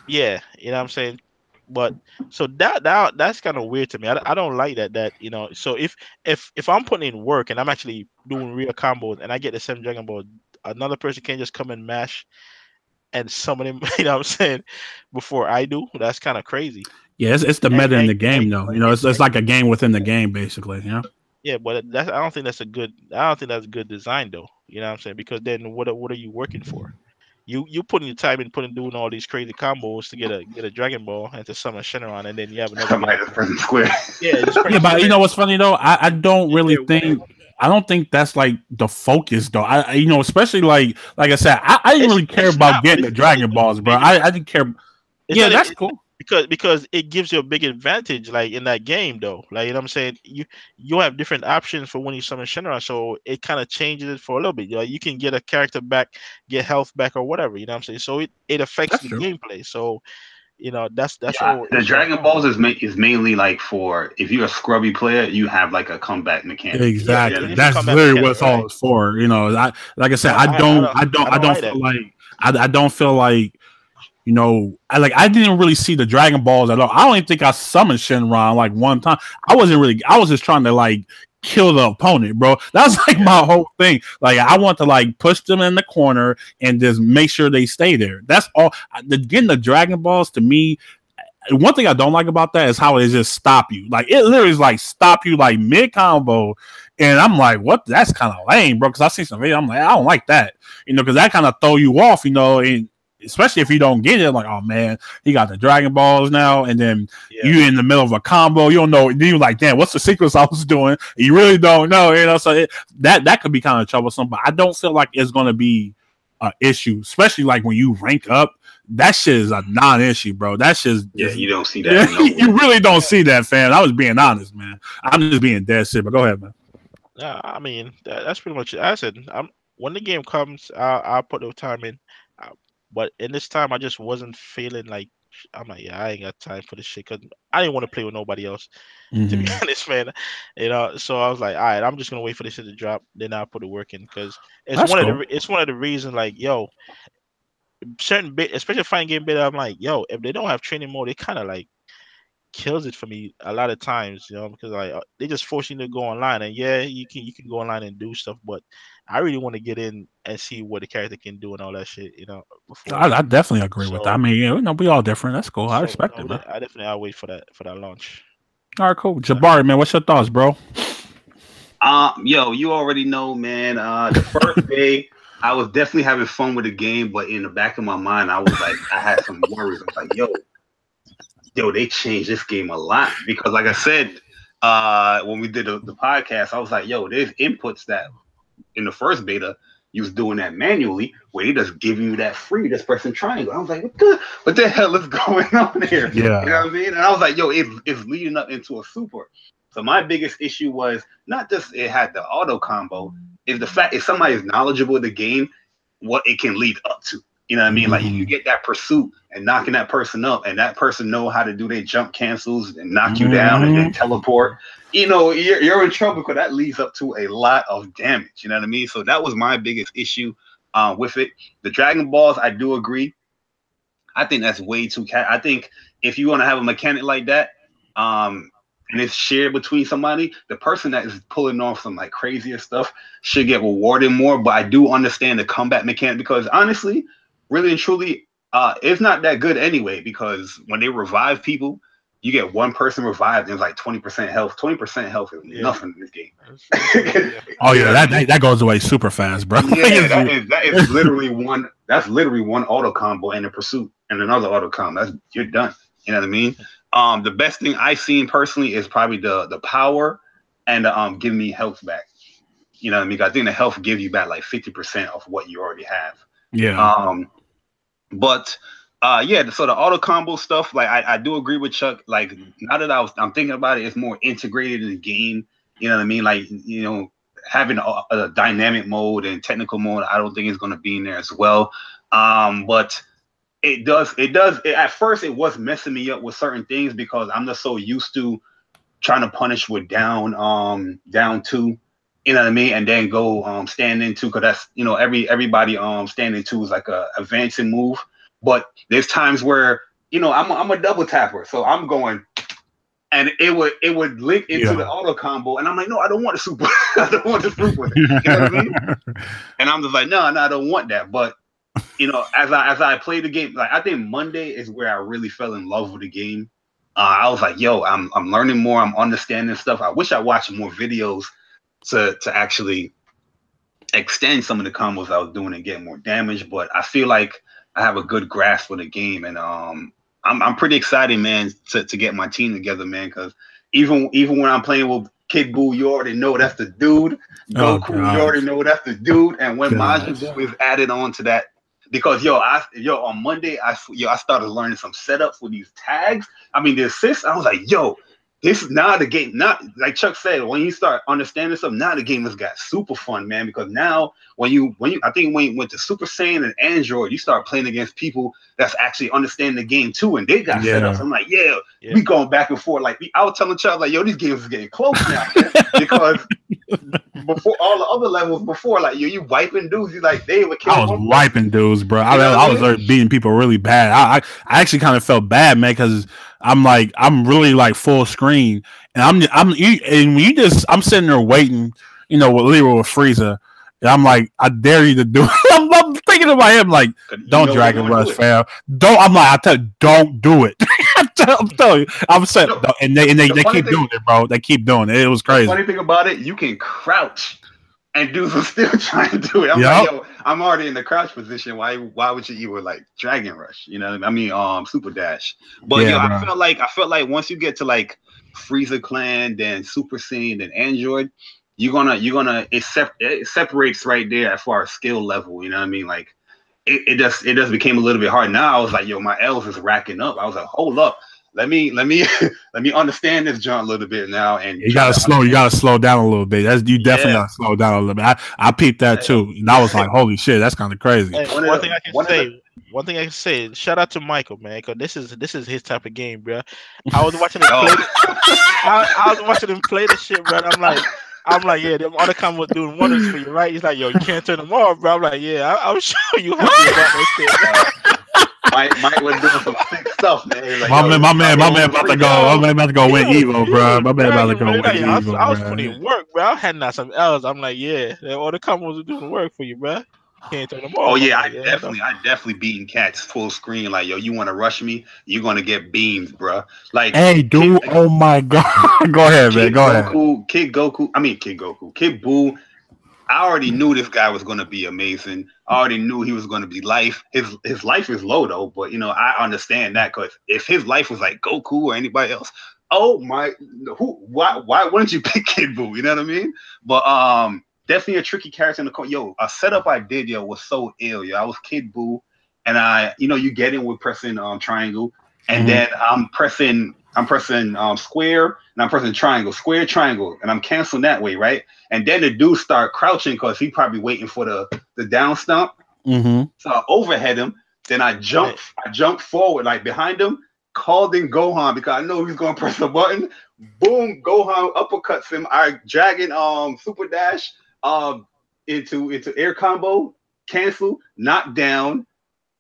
Yeah, you know what I'm saying. But so that's kind of weird to me. I don't like that. So if I'm putting in work and I'm actually doing real combos and I get the 7 Dragon Ball, another person can just come and mash and summon him, you know what I'm saying, before I do. That's kind of crazy. Yeah, it's the meta in the game, though. It's like a game within the game, basically. Yeah, but I don't think that's good design, though. You know what I'm saying? Because then what are you working for? You putting your time in doing all these crazy combos to get a Dragon Ball and to summon Shenron, and then you have another somebody just pressing square. Yeah, but you know what's funny though? I don't really think. I don't think that's like the focus though. Especially like I said, I didn't really care about getting the Dragon Balls, bro. I didn't care. Yeah, that's cool. Because it gives you a big advantage, like in that game, though. Like, you know what I'm saying? You have different options for when you summon Shenron, so it kind of changes it for a little bit. You can get a character back, get health back, or whatever. You know what I'm saying? So it affects the gameplay. So that's all. The Dragon Balls is mainly like for if you're a scrubby player, you have like a comeback mechanic. Exactly, that's literally what it's all for. Like I said, I don't feel like. I didn't really see the Dragon Balls at all. I don't even think I summoned Shenron like one time. I was just trying to like kill the opponent, bro. That's like my whole thing. Like I want to like push them in the corner and just make sure they stay there. That's all. Getting the Dragon Balls to me, one thing I don't like about that is how it just stop you. Like it literally is like stop you like mid combo. And I'm like, what? That's kind of lame, bro. Because I see some video. I'm like, I don't like that. Because that kind of throw you off, and especially if you don't get it, like, oh man, he got the Dragon Balls now, and then you in the middle of a combo, you don't know. Then you're like, damn, what's the sequence I was doing? You really don't know, So that could be kind of troublesome. But I don't feel like it's going to be an issue, especially like when you rank up. That shit is a non-issue, bro. That's just you don't see that. You really don't see that, fam. I was being honest, man. I'm just being dead serious. But go ahead, man. I mean, that's pretty much it. I said, when the game comes, I'll put the time in. But in this time, I just wasn't feeling like I'm like, I ain't got time for this shit because I didn't want to play with nobody else. To be honest, man, So I was like, all right, I'm just gonna wait for this shit to drop, then I'll put the work in because it's one of the reasons. Like, yo, certain bit, especially fighting game beta, I'm like, yo, if they don't have training mode, it kind of like kills it for me a lot of times, because like they just force you to go online, and yeah, you can go online and do stuff, but I really want to get in and see what the character can do and all that shit, before. I definitely agree with that. I mean, we all different. That's cool. I respect it, man. I definitely I'll wait for that launch. All right, cool. Jabari, man, what's your thoughts, bro? Yo, you already know, man. The first day, I was definitely having fun with the game, but in the back of my mind, I was like, I had some worries. I was like, yo, they changed this game a lot, because like I said, when we did the podcast, I was like, yo, there's inputs that in the first beta you was doing that manually, where they just giving you that free, just pressing triangle. I was like, what the hell is going on here? Yeah. You know what I mean? And I was like, yo, it's leading up into a super. So my biggest issue was not just it had the auto combo, is the fact if somebody is knowledgeable of the game, what it can lead up to. You know what I mean? Like, you get that pursuit and knocking that person up, and that person know how to do their jump cancels and knock you down and then teleport. You're in trouble, because that leads up to a lot of damage. You know what I mean? So that was my biggest issue with it. The Dragon Balls, I do agree. I think that's way too. I think if you want to have a mechanic like that, and it's shared between somebody, the person that is pulling off some like crazier stuff should get rewarded more. But I do understand the combat mechanic, because honestly, really and truly, it's not that good anyway, because when they revive people, you get one person revived and it's like 20% health. 20% health is nothing in this game. Oh yeah, that goes away super fast, bro. Yeah, that is literally one. That's literally one auto combo and a pursuit and another auto combo. You're done. You know what I mean? The best thing I've seen personally is probably the power and giving me health back. You know what I mean? I think the health gives you back like 50% of what you already have. Yeah. So the auto combo stuff, like I do agree with Chuck. Like, now that I'm thinking about it, it's more integrated in the game. You know what I mean? Like, having a dynamic mode and technical mode, I don't think it's going to be in there as well. But it does. At first, it was messing me up with certain things, because I'm just so used to trying to punish with down two. You know what I mean? And then go stand into, because that's everybody standing two is like a advancing move. But there's times where I'm a double tapper, so I'm going, and it would link into the auto combo, and I'm like, no, I don't want a super. I don't want the super. You know what I mean? And I'm just like, no, I don't want that. But as I play the game, like, I think Monday is where I really fell in love with the game. I was like, yo, I'm learning more. I'm understanding stuff. I wish I watched more videos to actually extend some of the combos I was doing and get more damage. But I feel like I have a good grasp of the game, and I'm pretty excited, man, to get my team together, man. Because even when I'm playing with Kid Buu, you already know that's the dude. Goku, you already know that's the dude. And when Majin Buu is added on to that, because on Monday I started learning some setups with these tags. I mean, the assists. I was like, yo, this is now the game. Not like Chuck said, when you start understanding something, now the game has got super fun, man. Because now when you I think when you went to Super Saiyan and Android, you start playing against people that's actually understanding the game too, and they got setups. I'm like, we going back and forth. Like, I was telling Chuck, like, yo, these games are getting close now, man. Because before all the other levels before, like, you wiping dudes, you like they would kill. I was wiping dudes, bro. I was beating people really bad. I actually kind of felt bad, man, because I'm really like full screen, and I'm sitting there waiting, with Leroy with Frieza, and I'm like, I dare you to do it. I'm thinking in my head, like, don't Dragon Rush, fam. Don't do it. I'm telling you, I'm upset, and they keep doing it, bro. They keep doing it. It was crazy. The funny thing about it, you can crouch, and dudes are still trying to do it. I'm like, yo, I'm already in the crouch position. Why would you even like Dragon Rush? You know what I mean? Super Dash. But I felt like once you get to like Frieza Clan, then Super Saiyan, then Android, it separates right there as far as skill level. You know what I mean? Like, it just became a little bit hard. Now I was like, yo, my L's is racking up. I was like, hold up. Let me understand this jump a little bit now. And you gotta slow down a little bit. You definitely gotta slow down a little bit. I peeped that too, and I was like, holy shit, that's kind of crazy. Hey, one thing I can say, shout out to Michael, man, because this is his type of game, bro. I was watching him play. I was watching him play the shit, bro. I'm like, yeah, them other combos doing wonders for you, right? He's like, yo, you can't turn them off, bro. I'm like, yeah, I'm sure you happy about that shit. Mike was doing some sick stuff, man. Like, my man about to go. My man about to go win Evo, bro. My man about to go win Evo. I was putting in work, bro. I was handing out some L's. I'm like, yeah, all the combos are doing work for you, bro. Can't turn them off. Oh yeah, I definitely beating cats full screen. Like, yo, you want to rush me? You're gonna get beams, bro. Like, hey, dude. Oh my god. Go ahead, man. Go ahead. Kid Buu. I already knew this guy was gonna be amazing. I already knew he was gonna be life. His life is low though, but you know, I understand that, because if his life was like Goku or anybody else, why wouldn't you pick Kid Buu? You know what I mean? But definitely a tricky character in the corner. Yo, a setup I did, yo, was so ill. Yo, I was Kid Buu, and you get in with pressing triangle, and then I'm pressing square, and I'm pressing triangle, square, triangle, and I'm canceling that way, right? And then the dude start crouching because he probably waiting for the down stomp. So I overhead him. Then I jump forward, like behind him, called in Gohan because I know he's gonna press the button. Boom, Gohan uppercuts him. I dragging super dash into air combo, cancel, knockdown.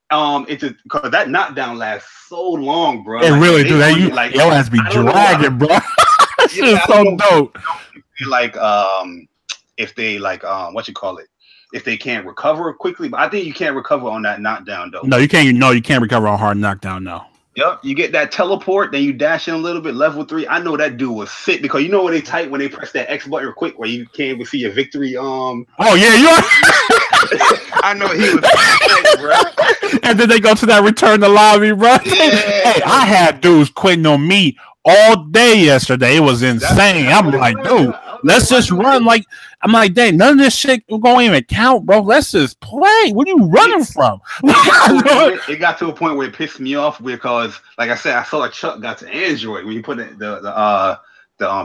Because that knockdown lasts so long, bro. It really do. That you like your ass be dragging, bro. That shit is so dope. Like if they like if they can't recover quickly, but I think you can't recover on that knockdown though. No, you can't. No, you can't recover on hard knockdown. No. Yep, you get that teleport, then you dash in a little bit, level 3. I know that dude was sick because you know when they type when they press that X button quick where you can't even see your victory. Oh yeah, you are. I know he was sick, bro. And then they go to that return to lobby, bro. Yeah. Hey, I had dudes quitting on me all day yesterday. It was insane. I'm like, dude, let's just run. Like, I'm like, dang, none of this shit going even count, bro. Let's just play. What are you running from? It got to a point where it pissed me off because, like I said, I saw a Chuck got to Android when you put the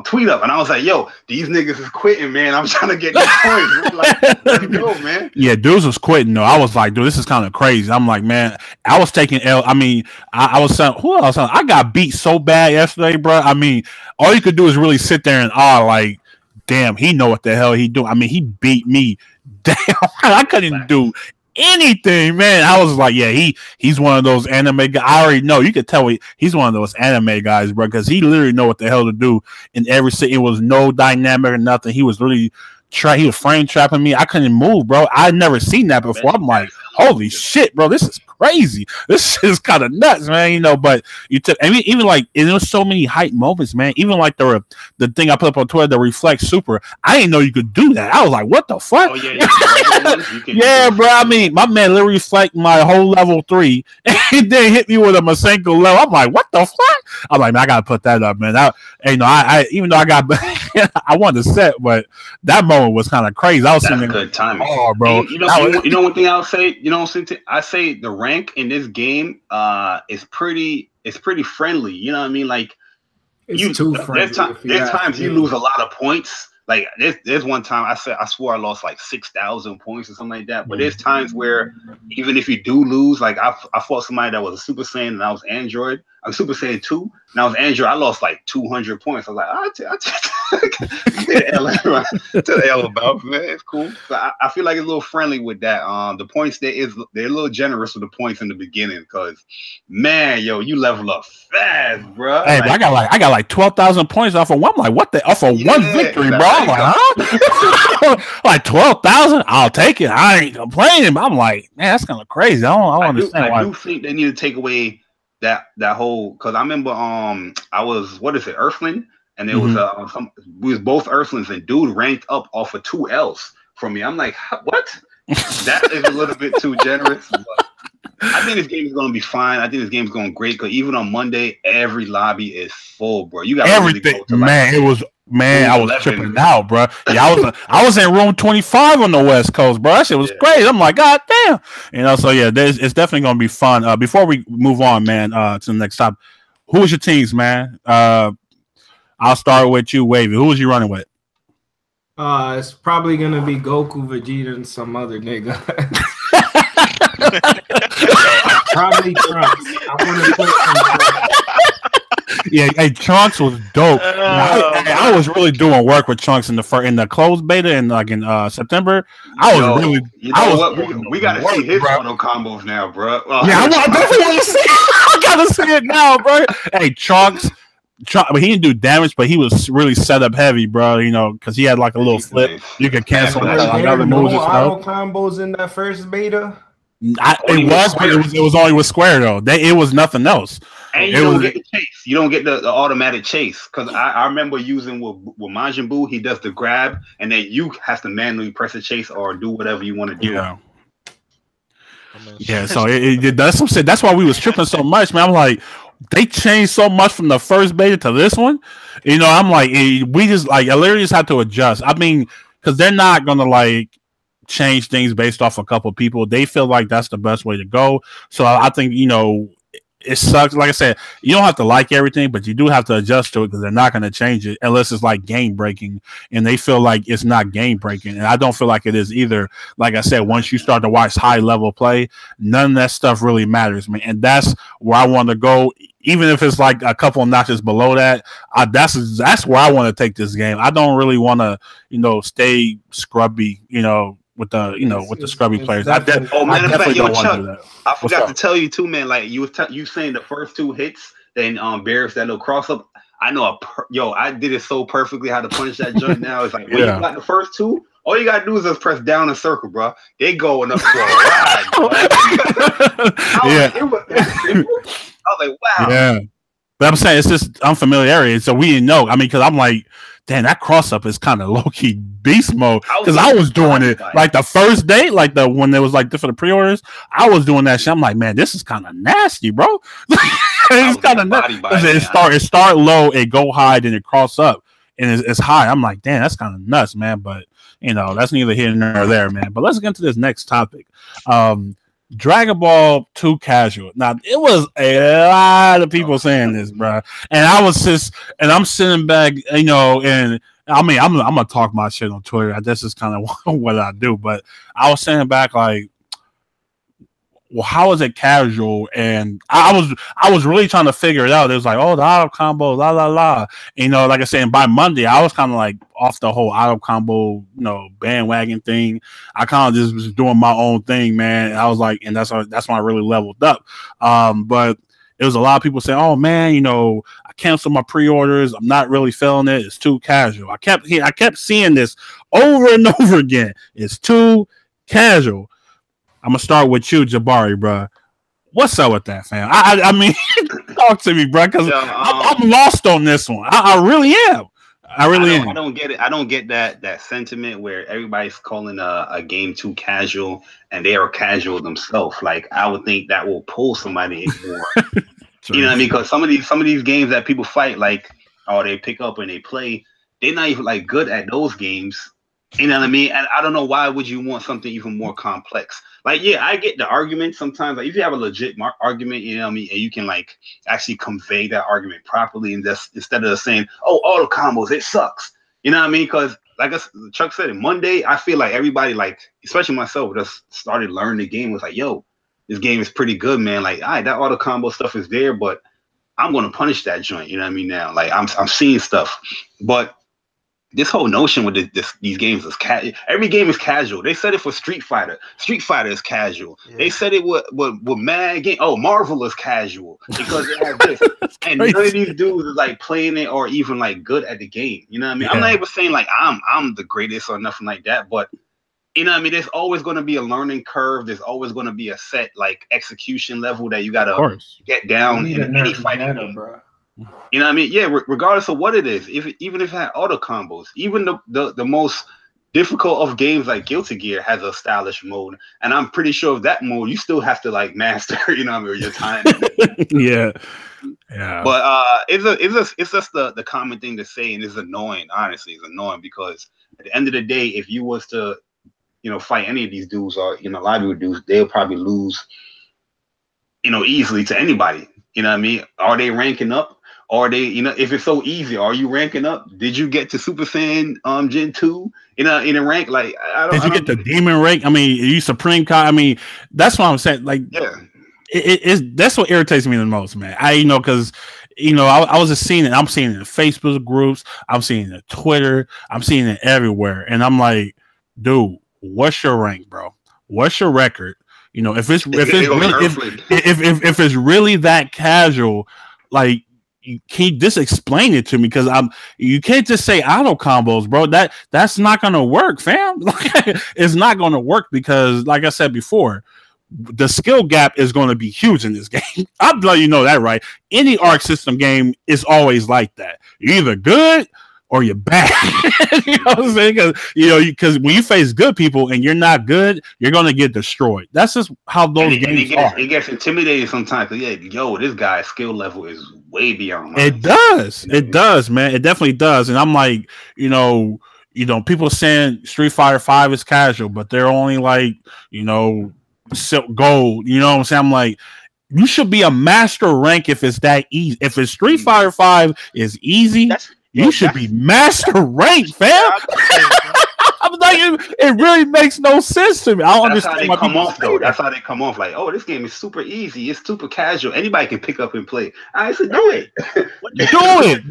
tweet up, and I was like, yo, these niggas is quitting, man. I'm trying to get these points. Like, let's go, man. Yeah, dudes was quitting though. I was like, dude, this is kind of crazy. I'm like, man, I was taking L. I mean, I was saying, who else? I got beat so bad yesterday, bro. I mean, all you could do is really sit there and like, damn, he know what the hell he do. I mean, he beat me. Damn, I couldn't do anything, man. I was like, yeah, he's one of those anime guys. I already know. You could tell he's one of those anime guys, bro, because he literally know what the hell to do in every city. It was no dynamic or nothing. He was really he was frame trapping me. I couldn't move, bro. I'd never seen that before. I'm like, holy shit, bro, this is crazy. This is kind of nuts, man. You know, but you took, I mean, even like, and there was so many hype moments, man. Even like the thing I put up on Twitter, the Reflect Super. I didn't know you could do that. I was like, what the fuck? Oh, yeah, yeah, bro. I mean, my man literally reflect my whole level 3 and then hit me with a Masenko level. I'm like, what the fuck? I'm like, man, I gotta put that up, man. I even though I got I wanted to set, but that moment was kind of crazy. I was sitting good timing. Oh, bro. You know one thing I'll say. You know, I say the rank in this game is pretty friendly. You know what I mean? Like, it's too friendly. There's times you lose a lot of points. Like there's one time I swore I lost like 6,000 points or something like that. But there's times where even if you do lose, like I fought somebody that was a Super Saiyan and I was Android. I'm Super Saiyan 2 and I was Android. I lost like 200 points. I was like, I'll take the L about, man. It's cool. So I feel like it's a little friendly with that. The points they're a little generous with the points in the beginning because, man, yo, you level up fast, bro. Hey, like, I got like 12,000 points off of one. I'm like, what the off of one victory, bro? I'm like, huh? Like 12,000? I'll take it. I ain't complaining. But I'm like, man, that's kind of crazy. I don't understand why. I do think they need to take away that whole, because I remember I was Earthling, and there was we was both Earthlings, and dude ranked up off of 2 L's from me. I'm like, what? That is a little bit too generous. But I think this game is going to be fine. I think this game is going great because even on Monday, every lobby is full, bro. You got everything, really go to man. It was. Man, I was tripping out, bro. Yeah, I was in room 25 on the West Coast, bro. That shit was crazy. I'm like, God damn. You know, so yeah, it's definitely gonna be fun. Before we move on, man, to the next topic, who was your teams, man? I'll start with you, Wavy. Who was you running with? It's probably gonna be Goku, Vegeta, and some other nigga. Probably Trunks. I want to put some Trunks. Yeah, hey, Trunks was dope. I was really doing work with Trunks in the closed beta in September. I was really. You know what? We got to see his auto combos now, bro. Yeah, I definitely want to see it. I gotta see it now, bro. Hey, Trunks, but he didn't do damage, but he was really set up heavy, bro. You know, because he had like a little flip. You could cancel other moves. Auto combos in that first beta. It was only with Square though. It was nothing else. And you don't get the chase. You don't get the automatic chase. Because I remember using with Majin Buu, he does the grab, and then you have to manually press the chase or do whatever you want to do. Yeah. Yeah, so that's why we was tripping so much, man. I'm like, they changed so much from the first beta to this one. You know, I'm like, we just like I literally just had to adjust. I mean, because they're not gonna like change things based off a couple of people. They feel like that's the best way to go. So I think, you know, it sucks. Like I said, you don't have to like everything, but you do have to adjust to it because they're not going to change it unless it's like game breaking, and they feel like it's not game breaking, and I don't feel like it is either. Like I said, once you start to watch high level play, none of that stuff really matters, man. And that's where I want to go. Even if it's like a couple of notches below that, that's where I want to take this game. I don't really want to, you know, stay scrubby, you know, with the scrubby players. I definitely don't want to do that. I forgot to tell you too, man. Like you saying the first two hits, then Bears that little cross up. I know I did it so perfectly how to punish that joint. Now it's like when you got the first two, all you gotta do is just press down and circle, bro. They going up for a ride. I was like, wow. Yeah, but I'm saying it's just unfamiliarity, so we didn't know. I mean, because I'm like, damn, that cross up is kind of low key beast mode. Because I was doing it like the first day, like when there was like for the pre-orders, I was doing that shit. I'm like, man, this is kind of nasty, bro. It's kind of nasty. It start low, it go high, then it cross up, and it's high. I'm like, damn, that's kind of nuts, man. But you know, that's neither here nor there, man. But let's get into this next topic. Dragon Ball 2 casual. Now, it was a lot of people saying this, bro. And I'm sitting back, you know, and I mean, I'm gonna talk my shit on Twitter. That's just kind of what I do. But I was sitting back like, well, how is it casual? And I was really trying to figure it out. It was like, oh, the auto combo, la la la. You know, like I said, and by Monday, I was kind of like off the whole auto combo, you know, bandwagon thing. I kind of just was doing my own thing, man. I was like, and that's when I really leveled up. But it was a lot of people saying, oh man, you know, I canceled my pre-orders. I'm not really feeling it. It's too casual. I kept seeing this over and over again. It's too casual. I'm gonna start with you, Jabari, bro. What's up with that, fam? I mean, talk to me, bro, because I'm lost on this one. I really am. I am. I don't get it. I don't get that sentiment where everybody's calling a game too casual and they are casual themselves. Like I would think that will pull somebody in more. You know what I mean? Because some of these games that people fight, like they pick up and they play, they're not even like good at those games. You know what I mean? And I don't know why would you want something even more complex. Like, yeah, I get the argument sometimes. Like, if you have a legit argument, you know what I mean, and you can like actually convey that argument properly, and just instead of saying, "Oh, auto combos, it sucks," you know what I mean? Because like Chuck said, Monday, I feel like everybody, like especially myself, just started learning the game. Was like, "Yo, this game is pretty good, man." Like, all right, that auto combo stuff is there, but I'm gonna punish that joint. You know what I mean? Now, like, I'm seeing stuff, but this whole notion with these games is every game is casual. They said it for Street Fighter. Street Fighter is casual. Yeah. They said it with Mad Game. Oh, Marvel is casual because it has this. And none of these dudes is like playing it or even like good at the game. You know what I mean? Yeah. I'm not even saying like I'm the greatest or nothing like that, but you know what I mean? There's always going to be a learning curve. There's always going to be a set like execution level that you got to get down in any fighting game. Bro. You know what I mean? Yeah, regardless of what it is, even if it had auto combos, even the most difficult of games like Guilty Gear has a stylish mode, and I'm pretty sure that mode you still have to like master. You know what I mean? Your time. Yeah. But it's just the common thing to say, and it's annoying. Honestly, it's annoying because at the end of the day, if you was to fight any of these dudes or a lot of these dudes, they'll probably lose easily to anybody. You know what I mean? Are they ranking up? Are they, if it's so easy, are you ranking up? Did you get to Super Saiyan Gen 2 in a rank? Like, did you get the demon rank? I mean, are you Supreme Kai? I mean, that's what I'm saying. Like, yeah, that's what irritates me the most, man. Because you know, I was just seeing it. I'm seeing it in Facebook groups. I'm seeing it in Twitter. I'm seeing it everywhere. And I'm like, dude, what's your rank, bro? What's your record? You know, if it's really that casual, like, you can't just explain it to me, because you can't just say auto combos, bro. That's not gonna work, fam. It's not gonna work, because, like I said before, the skill gap is going to be huge in this game. I'm letting you know that, right? Any Arc System game is always like that. You're either good or you're bad. You know what I'm saying? Because when you face good people and you're not good, you're going to get destroyed. That's just how those games are. It gets intimidating sometimes. This guy's skill level is way beyond mine. It does. It does, man. It definitely does. And I'm like, people saying Street Fighter 5 is casual, but they're only like, silk gold. You know what I'm saying? I'm like, you should be a master rank if it's that easy. If it's Street Fighter 5 is easy, you should be master rank, fam. I'm like, it really makes no sense to me. I don't understand why people come off. That's how they come off. Like, oh, this game is super easy. It's super casual. Anybody can pick up and play. I said, do it. Do it.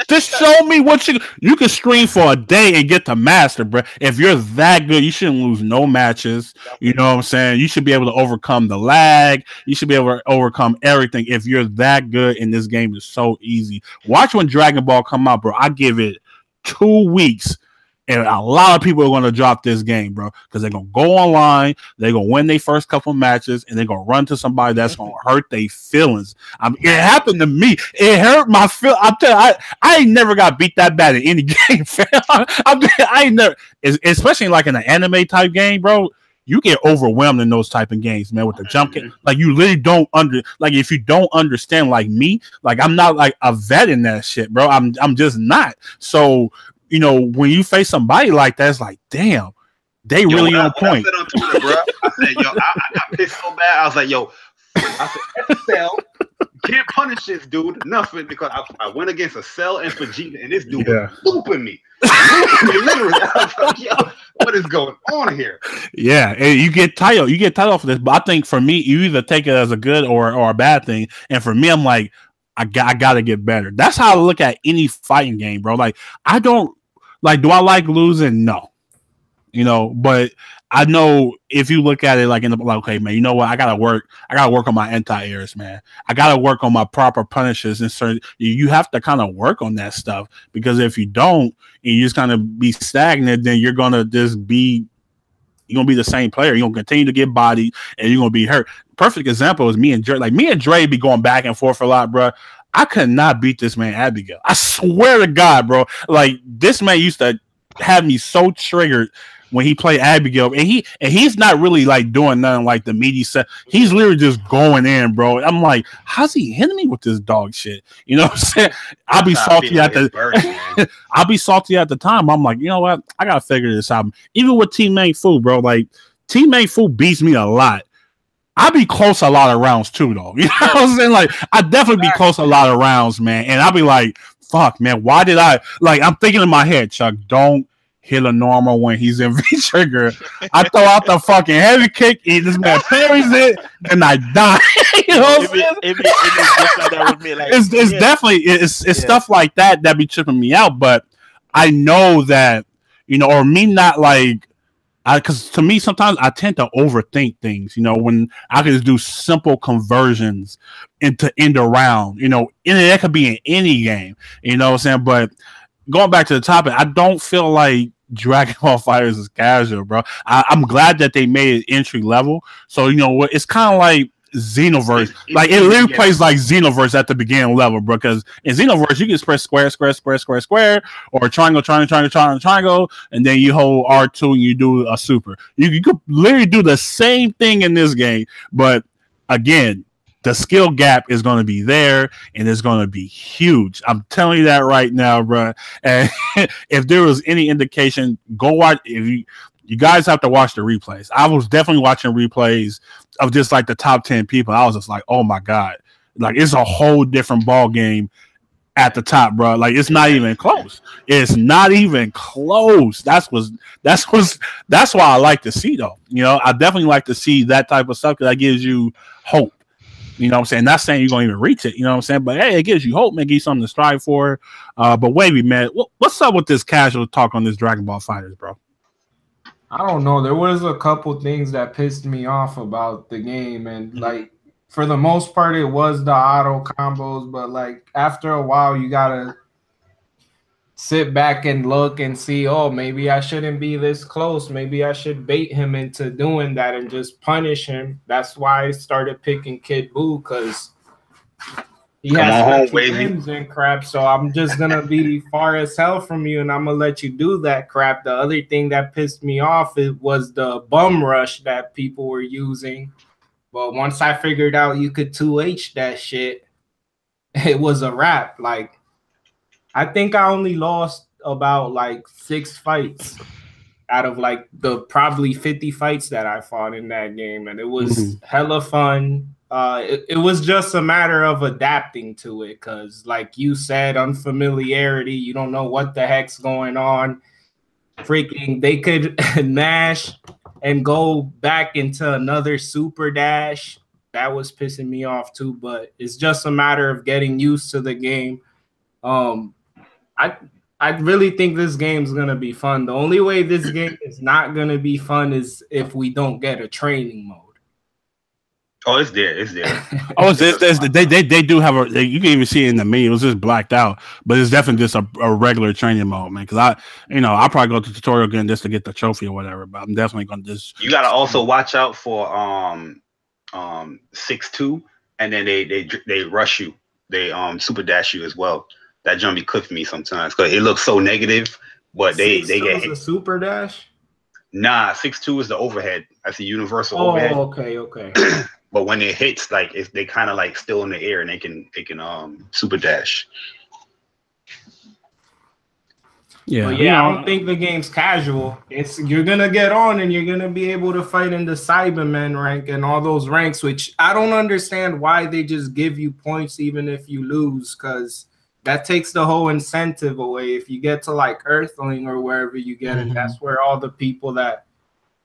Just show me what you can stream for a day and get to master, bro. If you're that good, you shouldn't lose no matches. You know what I'm saying? You should be able to overcome the lag. You should be able to overcome everything. If you're that good, and this game is so easy. Watch when Dragon Ball come out, bro. I give it 2 weeks. And a lot of people are going to drop this game, bro, because they're going to go online, they're going to win their first couple matches, and they're going to run to somebody that's going to hurt their feelings. It happened to me. It hurt my feelings. I'm telling you, I ain't never got beat that bad in any game, fam. I ain't never, especially like in an anime type game, bro. You get overwhelmed in those type of games, man, with the jump kick. Like, you literally don't if you don't understand, like me, like, I'm not like a vet in that shit, bro. I'm just not. So, when you face somebody like that, it's like, damn, they really on point. I said on Twitter, bro, I said, I got pissed so bad. I was like, Cell can't punish this dude nothing, because I went against a Cell and Vegeta, and this dude was looping me. Literally, I was like, what is going on here? Yeah, and you get tired. You get tired off of this. But I think for me, you either take it as a good or a bad thing. And for me, I'm like, I gotta get better. That's how I look at any fighting game, bro. Like, I don't do I like losing? No. But I know if you look at it like okay, man, you know what? I gotta work on my anti-airs, man. I gotta work on my proper punishes, and certain you have to kind of work on that stuff, because if you don't, and you just kind of be stagnant, then you're gonna just be the same player. You're gonna continue to get bodied, and you're gonna be hurt. Perfect example is me and Dre. Like, me and Dre be going back and forth a lot, bro. I could not beat this man Abigail. I swear to God, bro. Like, this man used to have me so triggered when he played Abigail, and he's not really like doing nothing like the meaty set. He's literally just going in, bro. I'm like, how's he hitting me with this dog shit? You know what I'm saying? I'll be salty at the time. I'm like, you know what? I gotta figure this out. Even with Teammate Fu, bro. Like, Teammate Fu beats me a lot. I be close a lot of rounds too, though. You know what I'm saying? Like, I definitely be close a lot of rounds, man. And I'll be like, fuck, man, why did I'm thinking in my head, Chuck, don't hit a normal when he's in V-trigger. I throw out the fucking heavy kick, and this man parries it, and I die. You know what I'm saying? It's definitely stuff like that be tripping me out. But I know that, or me not like, because to me, sometimes I tend to overthink things, when I can just do simple conversions into end around, and that could be in any game, you know what I'm saying? But going back to the topic, I don't feel like Dragon Ball FighterZ is casual, bro. I'm glad that they made it entry level. So, it's kind of like Xenoverse. Like, it literally plays like Xenoverse at the beginning level, bro. Because in Xenoverse, you can press square, or triangle, and then you hold R2 and you do a super. You could literally do the same thing in this game, but again, the skill gap is going to be there, and it's going to be huge. I'm telling you that right now, bro. And if there was any indication, go watch. If you guys have to watch the replays. I was definitely watching replays of just like the top 10 people. I was just like, oh my God, like, it's a whole different ball game at the top, bro. Like, it's not even close. It's not even close. That's why I like to see, though. I definitely like to see that type of stuff, because that gives you hope. You know what I'm saying? Not saying you're going to even reach it. You know what I'm saying? But hey, it gives you hope, man. It gives you something to strive for. But Wavy, man, what's up with this casual talk on this Dragon Ball Fighters, bro? I don't know. There was a couple things that pissed me off about the game, and like for the most part, it was the auto combos. But like after a while, you gotta sit back and look and see, oh, maybe I shouldn't be this close. Maybe I should bait him into doing that and just punish him. That's why I started picking Kid Buu, because he has wins and crap. So I'm just going to be far as hell from you, and I'm going to let you do that crap. The other thing that pissed me off was the bum rush that people were using. But once I figured out you could 2H that shit, it was a wrap. Like, I think I only lost about like 6 fights out of like the probably 50 fights that I fought in that game. And it was hella fun. It was just a matter of adapting to it. Cause like you said, unfamiliarity, you don't know what the heck's going on. Freaking, they could mash and go back into another super dash. That was pissing me off too, but it's just a matter of getting used to the game. I really think this game's gonna be fun. The only way this game is not gonna be fun is if we don't get a training mode. Oh, it's there. It's there. They do have a. You can even see it in the menu. It was just blacked out, but it's definitely just a regular training mode, man. Because I'll probably go to tutorial again just to get the trophy or whatever. But I'm definitely gonna just. You gotta also watch out for 6-2, and then they rush you. They super dash you as well. That jump be clipping me sometimes because it looks so negative, but they get hit. A super dash. Nah, 6-2 is the overhead. That's the universal overhead. Okay. But when it hits, like they kind of like still in the air and they can super dash. Yeah, I don't think the game's casual. You're gonna get on and you're gonna be able to fight in the Cybermen rank and all those ranks, which I don't understand why they just give you points even if you lose, because that takes the whole incentive away. If you get to like Earthling or wherever you get it, that's where all the people that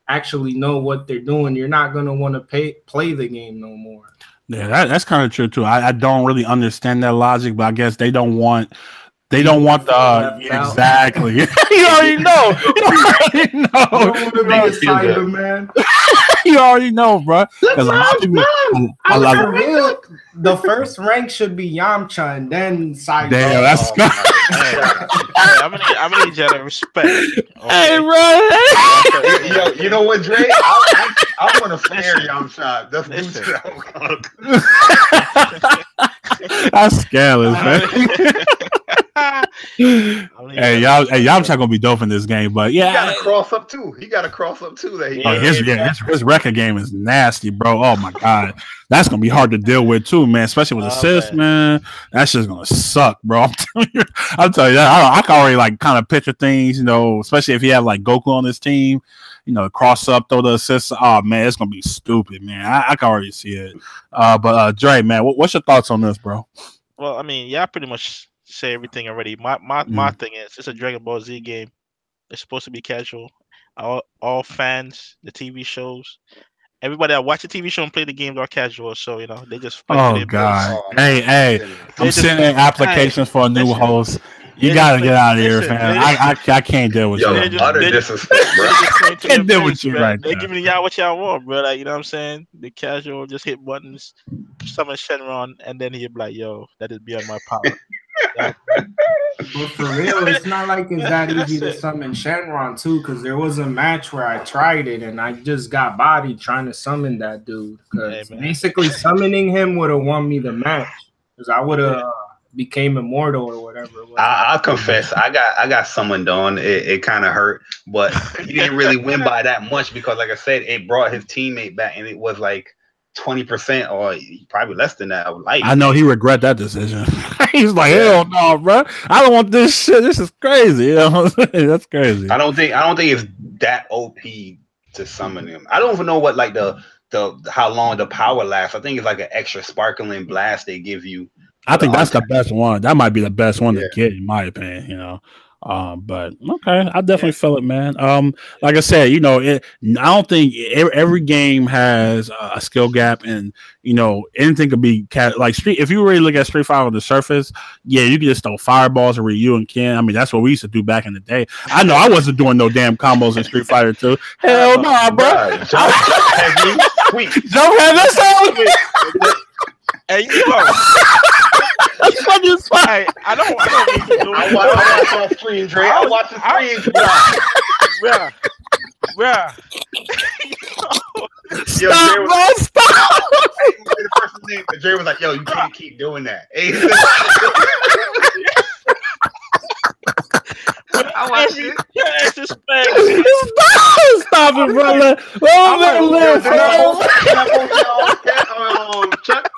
actually know what they're doing, you're not going to want to play the game no more. Yeah, that's kind of true too. I don't really understand that logic, but I guess they don't want the exactly. You already know. You already know, bro. The first rank should be Yamcha and then Cyber. Damn, that's I'm gonna need you to respect. Okay. Hey, bro. You know what, Dre? I want to flare Yamcha. That's scandalous, man. Hey, Yamcha gonna be dope in this game, but yeah, he got to cross up too. His record game is nasty, bro. Oh my god, that's gonna be hard to deal with too, man. Especially with assists, man. That's just gonna suck, bro. I'm telling you that. I can already like kind of picture things, especially if you have like Goku on this team. Cross up, throw the assists. Oh man, it's gonna be stupid, man. I can already see it. But Dre, man, what's your thoughts on this, bro? Well, I mean, yeah, I pretty much say everything already. My thing is, it's a Dragon Ball Z game. It's supposed to be casual. All fans, the TV shows, everybody that watch the TV show and play the games are casual. So they just. Oh God! Hey! I'm sending applications for a new host. You gotta get out of here, man. I can't deal with you. Utter disrespect, bro. I can't deal with you right now. They're giving y'all what y'all want, bro. Like, you know what I'm saying? The casual, just hit buttons, summon Shenron, and then he'll be like, "Yo, that is beyond my power." But for real, it's not like it's that easy to summon Shenron too, because there was a match where I tried it and I just got bodied trying to summon that dude. Because basically summoning him would have won me the match, because I would have became immortal or whatever it was. I'll confess, I got summoned on. It kind of hurt, but he didn't really win by that much because, like I said, it brought his teammate back, and it was like 20% or probably less than that. I know he regret that decision. He's like, hell no, bro. I don't want this shit. This is crazy. That's crazy. I don't think it's that OP to summon him. I don't even know what like the how long the power lasts. I think it's like an extra sparkling blast they give you. I think that's the best one. That might be the best one to get, in my opinion. But okay, I definitely feel it, man. Like I said, I don't think every game has a skill gap, and anything could be like Street. If you really look at Street Fighter on the surface, yeah, you can just throw fireballs at Ryu and Ken. I mean, that's what we used to do back in the day. I know I wasn't doing no damn combos in Street Fighter 2. Hell no, bro. Jump heavy, sweet. Jump heavy, Hey, I don't need to do it. I watch that stream, Dre. I watch the stream, bruh. Stop. The person's name, Dre was like, "Yo, you can't keep doing that." I watch it. Stop it, brother. Chuck.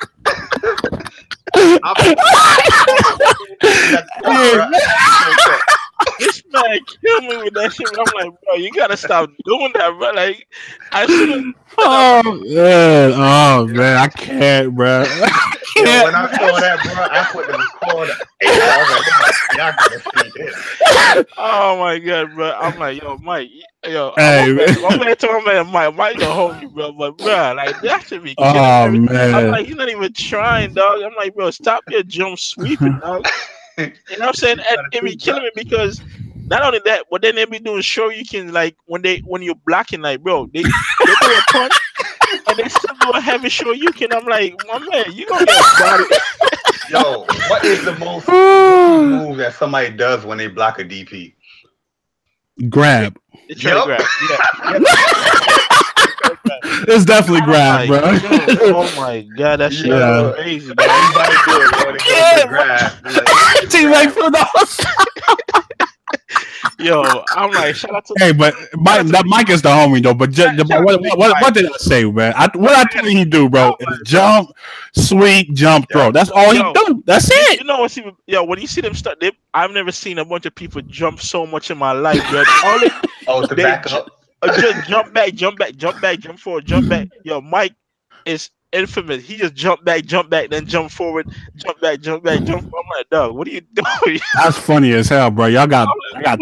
This man killed me with that shit. I'm like, bro, you gotta stop doing that, bro. Like, I should. Oh man, I can't, bro. Yo, when I saw that, bro, I put the recorder. Y'all gotta see this. Oh my god, bro. I'm like, yo, Mike, hey, I'm gonna tell my man, Mike don't hold me, bro. But bro, like that should be. Oh man, I'm like, he's not even trying, dog. I'm like, bro, stop your jump sweeping, dog. You know what I'm saying? And it be killing me because not only that, but then they be doing show you can like when you're blocking, like bro, they do a punch and they still do a heavy show you can. I'm like, my man, you gonna get a body. Yo, what is the most move that somebody does when they block a DP? Grab. It's grab. Yeah. It's definitely grab, bro. Oh my god, that shit is crazy, bro. Everybody do it, grab. Teammate for those. Yo, I'm like, shout out to. Hey, but Mike is the homie though. But what did I say, man? What I told you he do, bro? Is jump, sweep, jump, throw. That's all he do. That's it. You know what's even? When you see them start, I've never seen a bunch of people jump so much in my life, bro. To back up. Just jump back, jump forward, jump back. Yo, Mike is infamous. He just jump back, then jump forward, jump back, jump forward. I'm like, dog, what are you doing? That's funny as hell, bro. I got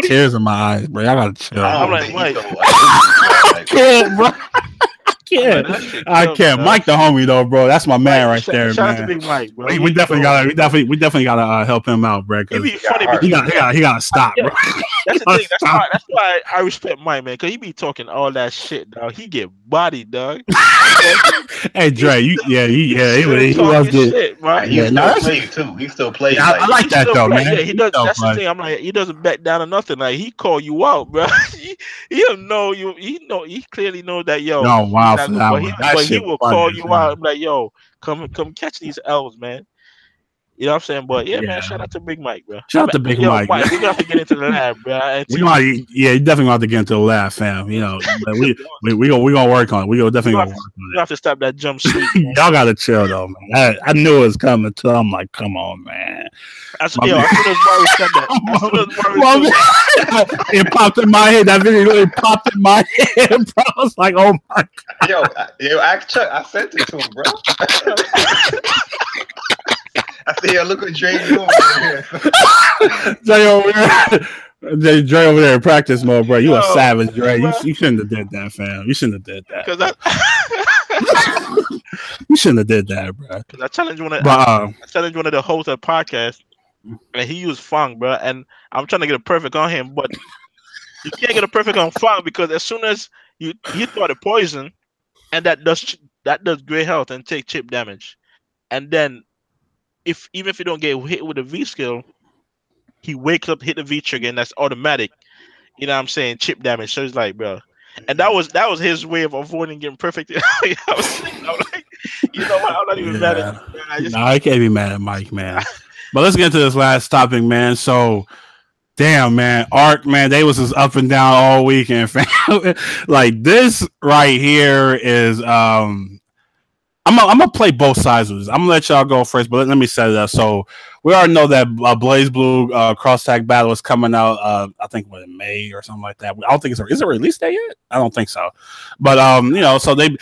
tears in my eyes, bro. Y'all gotta chill. I'm like, Mike. I can't, bro. I can't. Mike the homie though, bro. That's my man right there, man. Shout out to Big Mike, bro. We definitely gotta help him out, bro. It'd be funny, he gotta stop, bro. That's the thing. That's why I respect Mike, man, because he be talking all that shit, dog. He get bodied, dog. Hey, Dre, he was shit, right? He still plays too. He still plays. I like that though, man. Yeah, he does. That's the thing. I'm like, he doesn't back down or nothing. Like he call you out, bro. He don't know you. He clearly know that yo. No, wow. But he will call you out. I'm like, yo, come catch these L's, man. You know what I'm saying? But yeah, man, shout out to Big Mike, bro. Shout out to Big Mike. We're gonna have to get into the lab, bro. You definitely gonna have to get into the lab, fam. You know, but we gonna work on it. We definitely gonna work on it. You have to stop that jump sweep. Y'all gotta chill though, man. I knew it was coming too. I'm like, come on, man. As soon as Mario said that, it popped in my head. That video really popped in my head, bro. I was like, oh my god. I sent it to him, bro. I said, yo, look what Dre doing over here. Dre over there in practice mode, bro. You a savage, Dre. You shouldn't have did that, fam. You shouldn't have did that. You shouldn't have did that, bro. Because I challenged one of the hosts of the podcast, and he used Fang, bro. And I'm trying to get a perfect on him, but you can't get a perfect on Fang because as soon as you throw the poison, and that does great health and take chip damage, and then even if you don't get hit with a V skill, he wakes up, hit the V trigger, and that's automatic. You know what I'm saying? Chip damage. So it's like, bro. And that was his way of avoiding getting perfect. I was like, you know what? I'm not even mad at you. I can't be mad at Mike, man. But let's get into this last topic, man. So damn, man, Arc, man, they was just up and down all weekend, fam. Like this right here is I'm gonna play both sides of this. I'm gonna let y'all go first, but let me set it up. So we already know that Blaze Blue cross tag battle is coming out. I think in May or something like that. I don't think is it released date yet? I don't think so. But so they've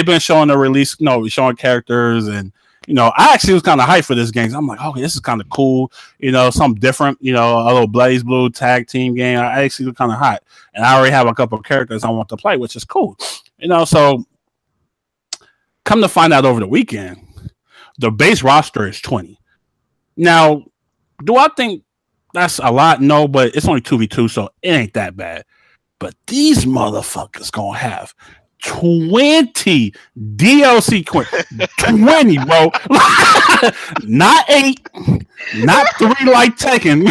been showing the release, showing characters and you know, I actually was kind of hyped for this game. I'm like, okay, this is kind of cool. You know, something different. You know, a little Blaze Blue tag team game. I actually was kind of hot, and I already have a couple of characters I want to play, which is cool. You know, so come to find out over the weekend, the base roster is 20. Now, do I think that's a lot? No, but it's only 2v2, so it ain't that bad. But these motherfuckers gonna have 20 DLC coins. 20, bro. Not 8, not 3 like Tekken.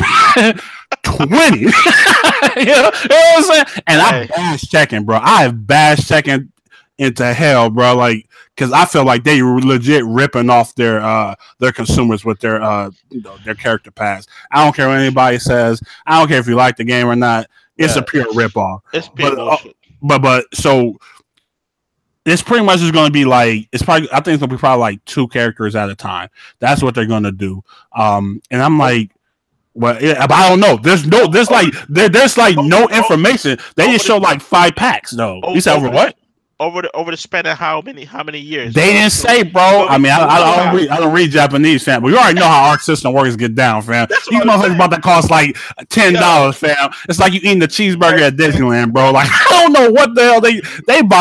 20. You know what I'm saying? And I bash Tekken, bro. I have bashed Tekken into hell, bro. Like, because I feel like they were legit ripping off their consumers with their you know, their character pass. I don't care what anybody says. I don't care if you like the game or not. It's a pure ripoff. It's pure but so it's pretty much just going to be like, it's probably, I think it's going to be probably like 2 characters at a time. That's what they're going to do. And I'm like, well, yeah, but I don't know. There's no information. They just show like 5 packs though. You said over what? Over the span of how many years? They didn't say, bro. I mean, I don't read Japanese, fam. But you already know how our system works. Get down, fam. These motherfuckers about to cost like $10, fam. It's like you eating the cheeseburger at Disneyland, bro. Like, I don't know what the hell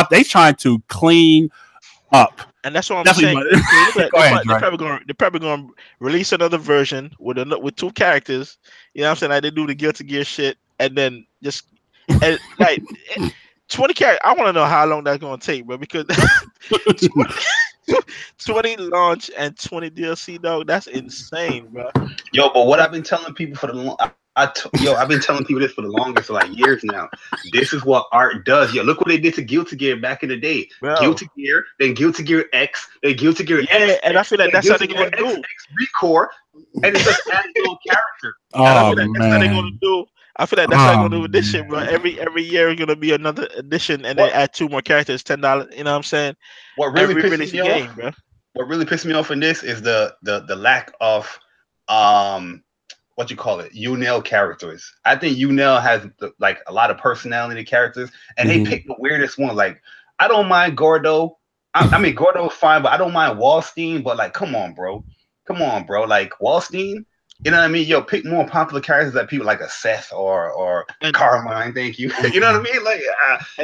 they trying to clean up. And that's what I'm saying. They're probably gonna release another version with 2 characters. You know what I'm saying? Like they do the Guilty Gear shit, and then just like 20 characters. I want to know how long that's gonna take, bro. Because 20 launch and 20 DLC, dog. That's insane, bro. Yo, but what I've been telling people for the I've been telling people this for the longest, for like years now. This is what art does. Yo, look what they did to Guilty Gear back in the day. Bro. Guilty Gear, then Guilty Gear X, then Guilty Gear X. And I feel like that's how they're gonna do. X Recore, and it's just adding little character. Oh, man. That's how they're gonna do. I feel like that's how they're gonna do with this shit, bro. Every year is gonna be another edition, and then add 2 more characters, $10. You know what I'm saying? What really pisses me off? Bro. What really pissed me off in this is the lack of what you call it, UNL characters. I think UNL has like a lot of personality characters, and they pick the weirdest one. Like, I don't mind Gordo. I mean, Gordo's fine, but I don't mind Wallstein. But like, come on, bro. Like Wallstein, you know what I mean? Yo, pick more popular characters that people like a Seth or Carmine. Thank you. You know what I mean? Like,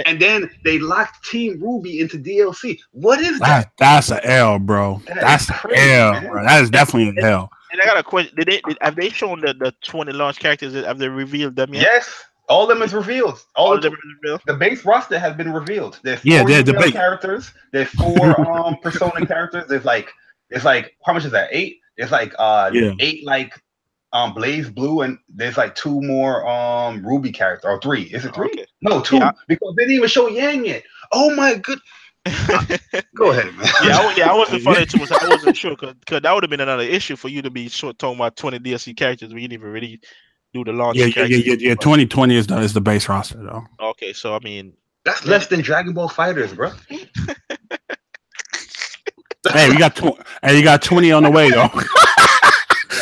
and then they locked Team Ruby into DLC. What is that? That's an L, bro. That's an L, bro. That is definitely an L. And I got a question. Have they shown the 20 launch characters? Have they revealed them yet? Yes. All of them is revealed. All of them is revealed. The base roster has been revealed. There's 4 characters. There's 4 Persona characters. There's like how much is that? 8? There's like 8 like Blaze Blue, and there's like 2 more Ruby characters, or 3. Is it 3? Okay. No, 2, because they didn't even show Yang yet. Oh my good. Go ahead, man. I wasn't following too much. I wasn't sure because that would have been another issue for you to be talking about 20 DLC characters when you didn't even really do the launch. Yeah. 2020 is the base roster though. Okay, so I mean that's less than Dragon Ball Fighters, bro. Hey, you got 20 on the way though.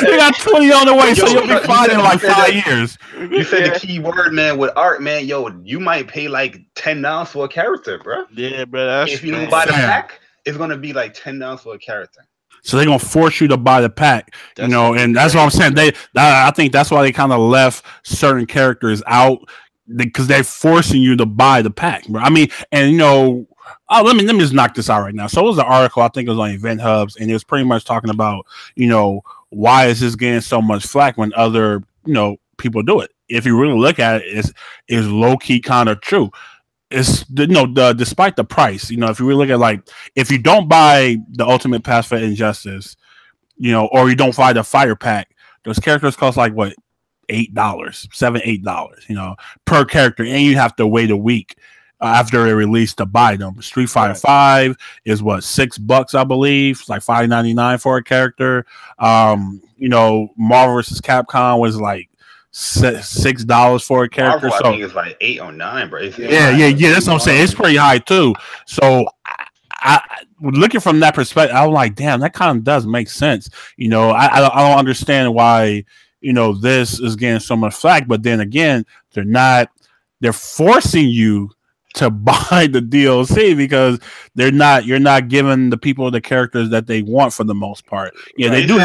You got 20 on the way, so you'll be fine in like 5 years. You said the key word, man, with art, man. Yo, you might pay like $10 for a character, bro. Yeah, bro. If you don't buy the pack, it's gonna be like $10 for a character. So they're gonna force you to buy the pack, you know, and that's what I'm saying. I think that's why they kind of left certain characters out, because they're forcing you to buy the pack, bro. I mean, and you know. Oh, let me just knock this out right now. So it was an article, I think it was on Event Hubs, and it was pretty much talking about, you know, why is this getting so much flack when other, you know, people do it? If you really look at it, it's low key kind of true. It's despite the price, you know, if you really look at like, if you don't buy the Ultimate Pass for Injustice, you know, or you don't buy the Fire Pack, those characters cost like what, $8, you know, per character, and you have to wait a week after they released to buy them. Street Fighter 5 is what, $6, I believe. It's like $5.99 for a character. You know, Marvel vs. Capcom was like $6 for a character. Marvel, I think it's like 8 or 9, bro. Yeah. That's what I'm saying. It's pretty high too. So I looking from that perspective, I was like, damn, that kind of does make sense. You know, I don't understand why, you know, this is getting so much flack, but then again, they're forcing you to buy the DLC because you're not giving the people the characters that they want for the most part. Yeah, they do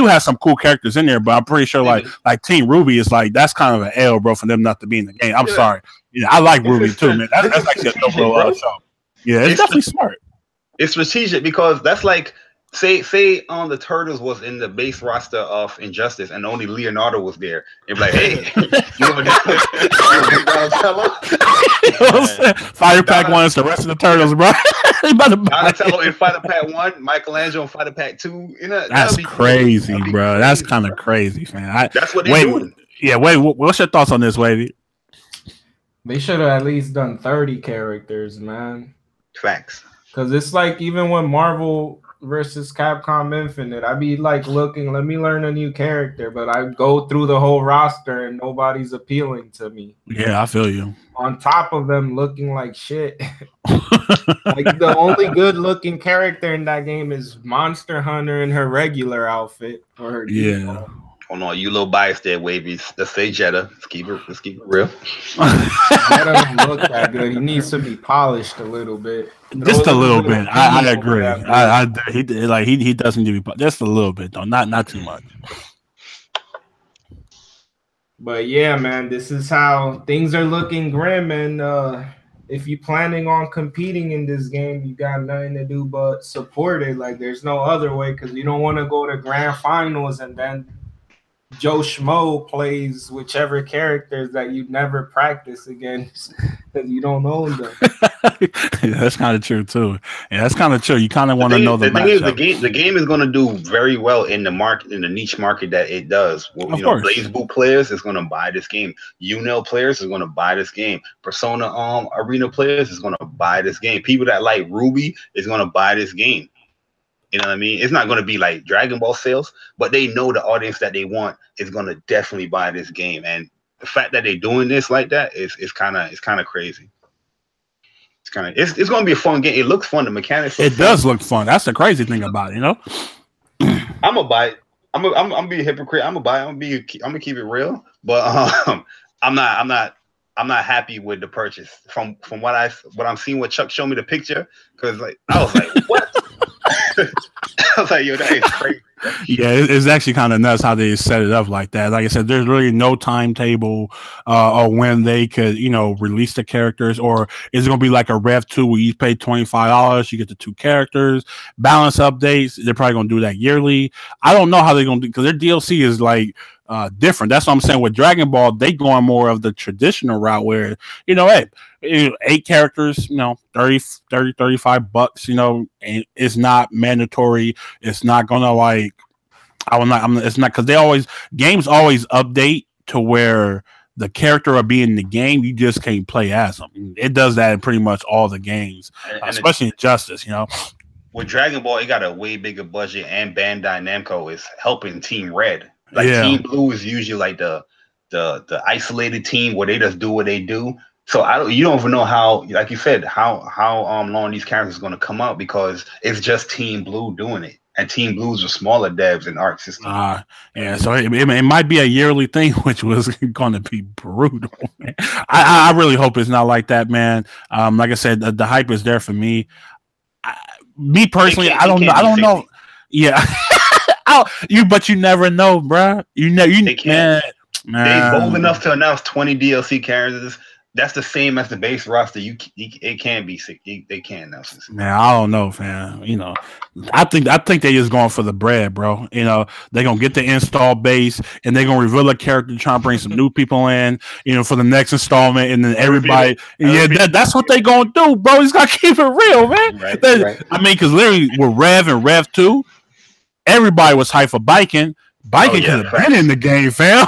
have some cool characters in there, but I'm pretty sure like Team Ruby is like that's kind of an L, bro, for them not to be in the game. I'm sorry. Yeah, I like Ruby too, man. That's actually a dope little show. Yeah, it's definitely smart. It's strategic because that's like say the Turtles was in the base roster of Injustice and only Leonardo was there. It'd be like, hey, Fighter Pack 1 is the rest of the Turtles, bro. Donatello in Fighter Pack 1, Michelangelo in Fighter Pack 2. That's crazy, cool. Bro. That's kind of crazy, man. That's what they're doing. Yeah, what's your thoughts on this, Wavy? They should have at least done 30 characters, man. Facts. Because it's like even when Marvel versus Capcom Infinite, I be like looking, let me learn a new character, but I go through the whole roster and nobody's appealing to me. Yeah, I feel you. On top of them looking like shit. Like the only good looking character in that game is Monster Hunter in her regular outfit or her default. Oh no, you a little biased there, Wavy. Let's say Jetta. Let's keep it real. Jetta don't look that good. He needs to be polished a little bit. Just a little bit. I agree. He doesn't need to be just a little bit though, not too much. But yeah, man, this is how things are looking grim, and if you're planning on competing in this game, you got nothing to do but support it. Like there's no other way because you don't want to go to grand finals and then Joe Schmo plays whichever characters that you never practice against because you don't know them. Yeah, that's kind of true too. Yeah, that's kind of true. You kind of want to know the thing is the game is going to do very well in the market, in the niche market that it does. Well, you know, Blaze Boot players is going to buy this game. UNL players is going to buy this game. Persona Arena players is going to buy this game. People that like Ruby is going to buy this game. You know what I mean? It's not going to be like Dragon Ball sales, but they know the audience that they want is going to definitely buy this game. And the fact that they're doing this like that is kind of crazy. It's going to be a fun game. It looks fun. The mechanics. Does look fun. That's the crazy thing about it, you know. I'm gonna buy it. I'm gonna be a hypocrite. I'm gonna buy it. I'm gonna keep it real. But I'm not happy with the purchase from what I'm seeing. What Chuck showed me the picture, because like I was like, what? I was like, yo, that is crazy. Yeah, it's actually kind of nuts how they set it up like that. Like I said, there's really no timetable or when they could, release the characters, or is it going to be like a Rev 2 where you pay $25, you get the 2 characters, balance updates? They're probably going to do that yearly. I don't know how they're going to do, because their DLC is like different. That's what I'm saying. With Dragon Ball, they going more of the traditional route where, hey, 8 characters, $30, $35, and it's not mandatory. It's not gonna like, it's not, because games always update to where the character will be in the game. You just can't play as them. It does that in pretty much all the games, especially in Justice, With Dragon Ball, it got a way bigger budget, and Bandai Namco is helping Team Red. Like Team Blue is usually like the isolated team where they just do what they do. So you don't even know how, like you said, how long these characters are going to come out, because it's just Team Blue doing it, and Team Blues are smaller devs and art systems. Yeah, so it might be a yearly thing, which was going to be brutal. Man. I really hope it's not like that, man. Like I said, the hype is there for me. Me personally, I don't know. Yeah. But you never know, bro. They can't. They're bold enough to announce 20 DLC characters. That's the same as the base roster. It can be sick. They can't announce this. Man, I don't know, fam. I think they just going for the bread, bro. They're gonna get the install base, and they're gonna reveal a character, trying to bring some new people in, for the next installment, and then everybody. That's what they gonna do, bro. He's gotta keep it real, man. Right. I mean, because literally with Rev and Rev 2. Everybody was hyped for Biking. Biking could have been in the game, fam.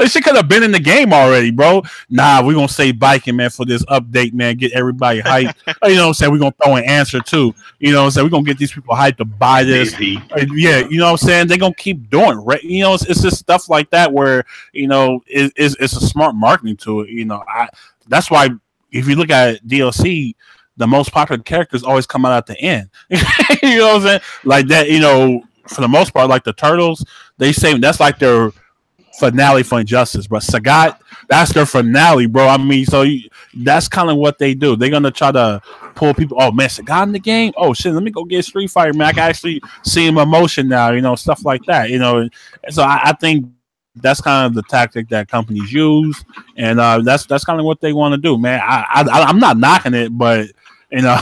She could have been in the game already, bro. Nah, we're gonna say Biking, man, for this update, man. Get everybody hyped. You know what I'm saying? We're gonna throw an answer too. You know what I'm saying? We're gonna get these people hyped to buy this. Yeah, you know what I'm saying? They're gonna keep doing it. It's just stuff like that where it's a smart marketing to it. That's why if you look at DLC, the most popular characters always come out at the end. You know what I'm saying? Like that, for the most part, like the Turtles, they say that's like their finale for Injustice, bro. Sagat, that's their finale, bro. I mean, so that's kind of what they do. They're gonna try to pull people. Oh man, Sagat in the game. Oh shit, let me go get Street Fighter, man. I can actually see him in motion now. You know, stuff like that. You know, and so I think that's kind of the tactic that companies use, and that's kind of what they want to do, man. I'm not knocking it, but you know,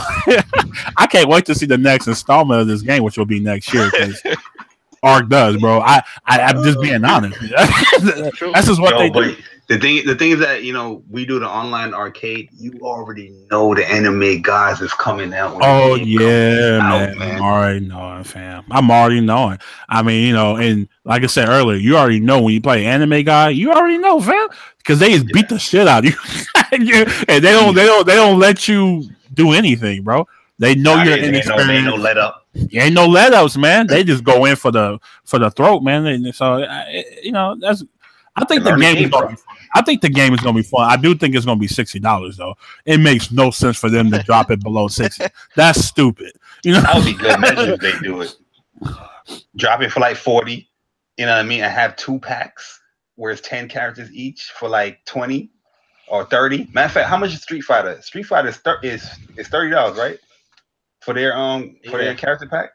I can't wait to see the next installment of this game, which will be next year. Arc does, bro. I'm just being honest. That's just what they do. The thing is that, you know, we do the online arcade. You already know the anime guys is coming out. Oh yeah, man. I'm already knowing, fam. I'm already knowing. I mean, you know, and like I said earlier, you already know when you play anime guy. You already know, fam, because they just beat the shit out of you, and they don't let you do anything, bro. They know you're inexperienced. Ain't no let up. Ain't no let ups, man. They just go in for the throat, man. And so you know, that's. I think the game is gonna be fun. I think the game is gonna be fun. I do think it's gonna be $60 though. It makes no sense for them to drop it below 60. That's stupid. You know, that would be good measure if they do it. Drop it for like 40. You know what I mean? I have 2 packs where it's 10 characters each for like 20 or 30. Matter of fact, how much is Street Fighter? Street Fighter is $30, right? For their their character pack.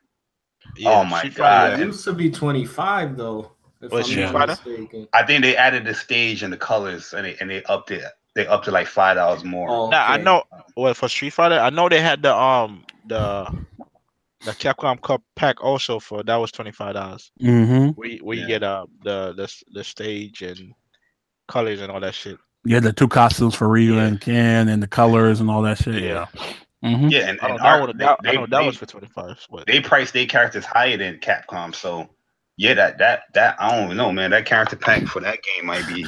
Yeah, oh my god! It used to be 25 though. I think they added the stage and the colors, and they upped it. They upped it like $5 more. Oh, okay. Now I know. Well, for Street Fighter, I know they had the Capcom Cup pack also for that was $25. Where you get the stage and colors and all that shit. Yeah, the 2 costumes for Ryu and Ken and the colors and all that shit. Yeah. Yeah, and that was for $25. They price their characters higher than Capcom, so yeah, that I don't know, man. That character pack for that game might be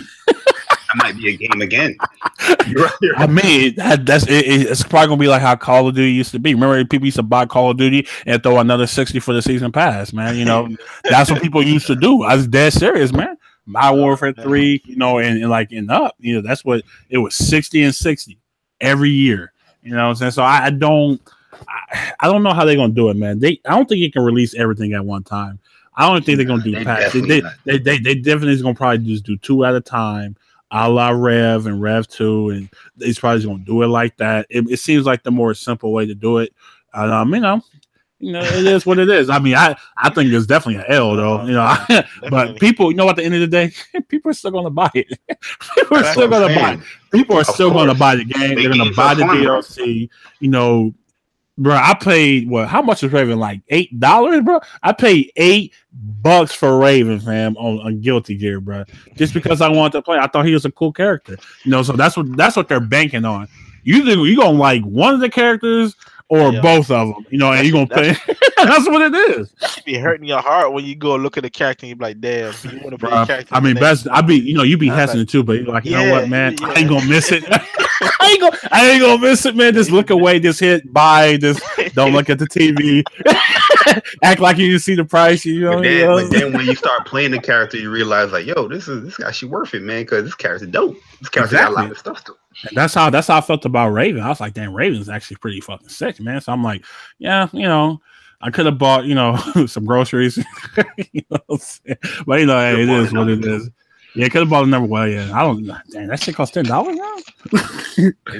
a game again. I mean, it's probably gonna be like how Call of Duty used to be. Remember, people used to buy Call of Duty and throw another 60 for the season pass, man. You know, that's what people used to do. I was dead serious, man. Modern Warfare 3, you know, and like in up, you know, that's what it was 60 and 60 every year. You know what I'm saying? So I don't know how they're gonna do it, man. I don't think you can release everything at one time. I don't think they're gonna do packs. They definitely is gonna probably just do 2 at a time, a la Rev and Rev 2, and he's probably gonna do it like that. It seems like the more simple way to do it. You know, it is what it is. I mean, I think it's definitely an L though. You know, but people, you know, at the end of the day, people are still gonna buy it. People are still gonna buy it. People are still gonna buy the game. They're gonna buy the DLC. You know, bro, I paid how much is Raven? Like $8, bro. I paid $8 for Raven, fam, on Guilty Gear, bro. Just because I wanted to play. I thought he was a cool character. You know, so that's what they're banking on. You gonna like one of the characters or both of them, you know, and you're gonna pay. That's what it is. That should be hurting your heart when you go look at the character and you be like, damn, you want to play a character. I mean, you be hesitant too, but you're like, you know what, man, I ain't gonna miss it. I ain't gonna miss it, man. Just look away, just hit buy, just don't look at the TV. Act like you didn't see the price, you know. But then when you start playing the character, you realize like, yo, this actually worth it, man, because this character dope. This character got a lot of stuff to it. And that's how I felt about Raven. I was like, damn, Raven's actually pretty fucking sick, man. So I'm like, yeah, you know, I could have bought, you know, some groceries. You know what I'm saying? But you know, hey, it is what it is. Yeah, could have bought another way. Yeah, I don't. Damn, that shit costs $10 now.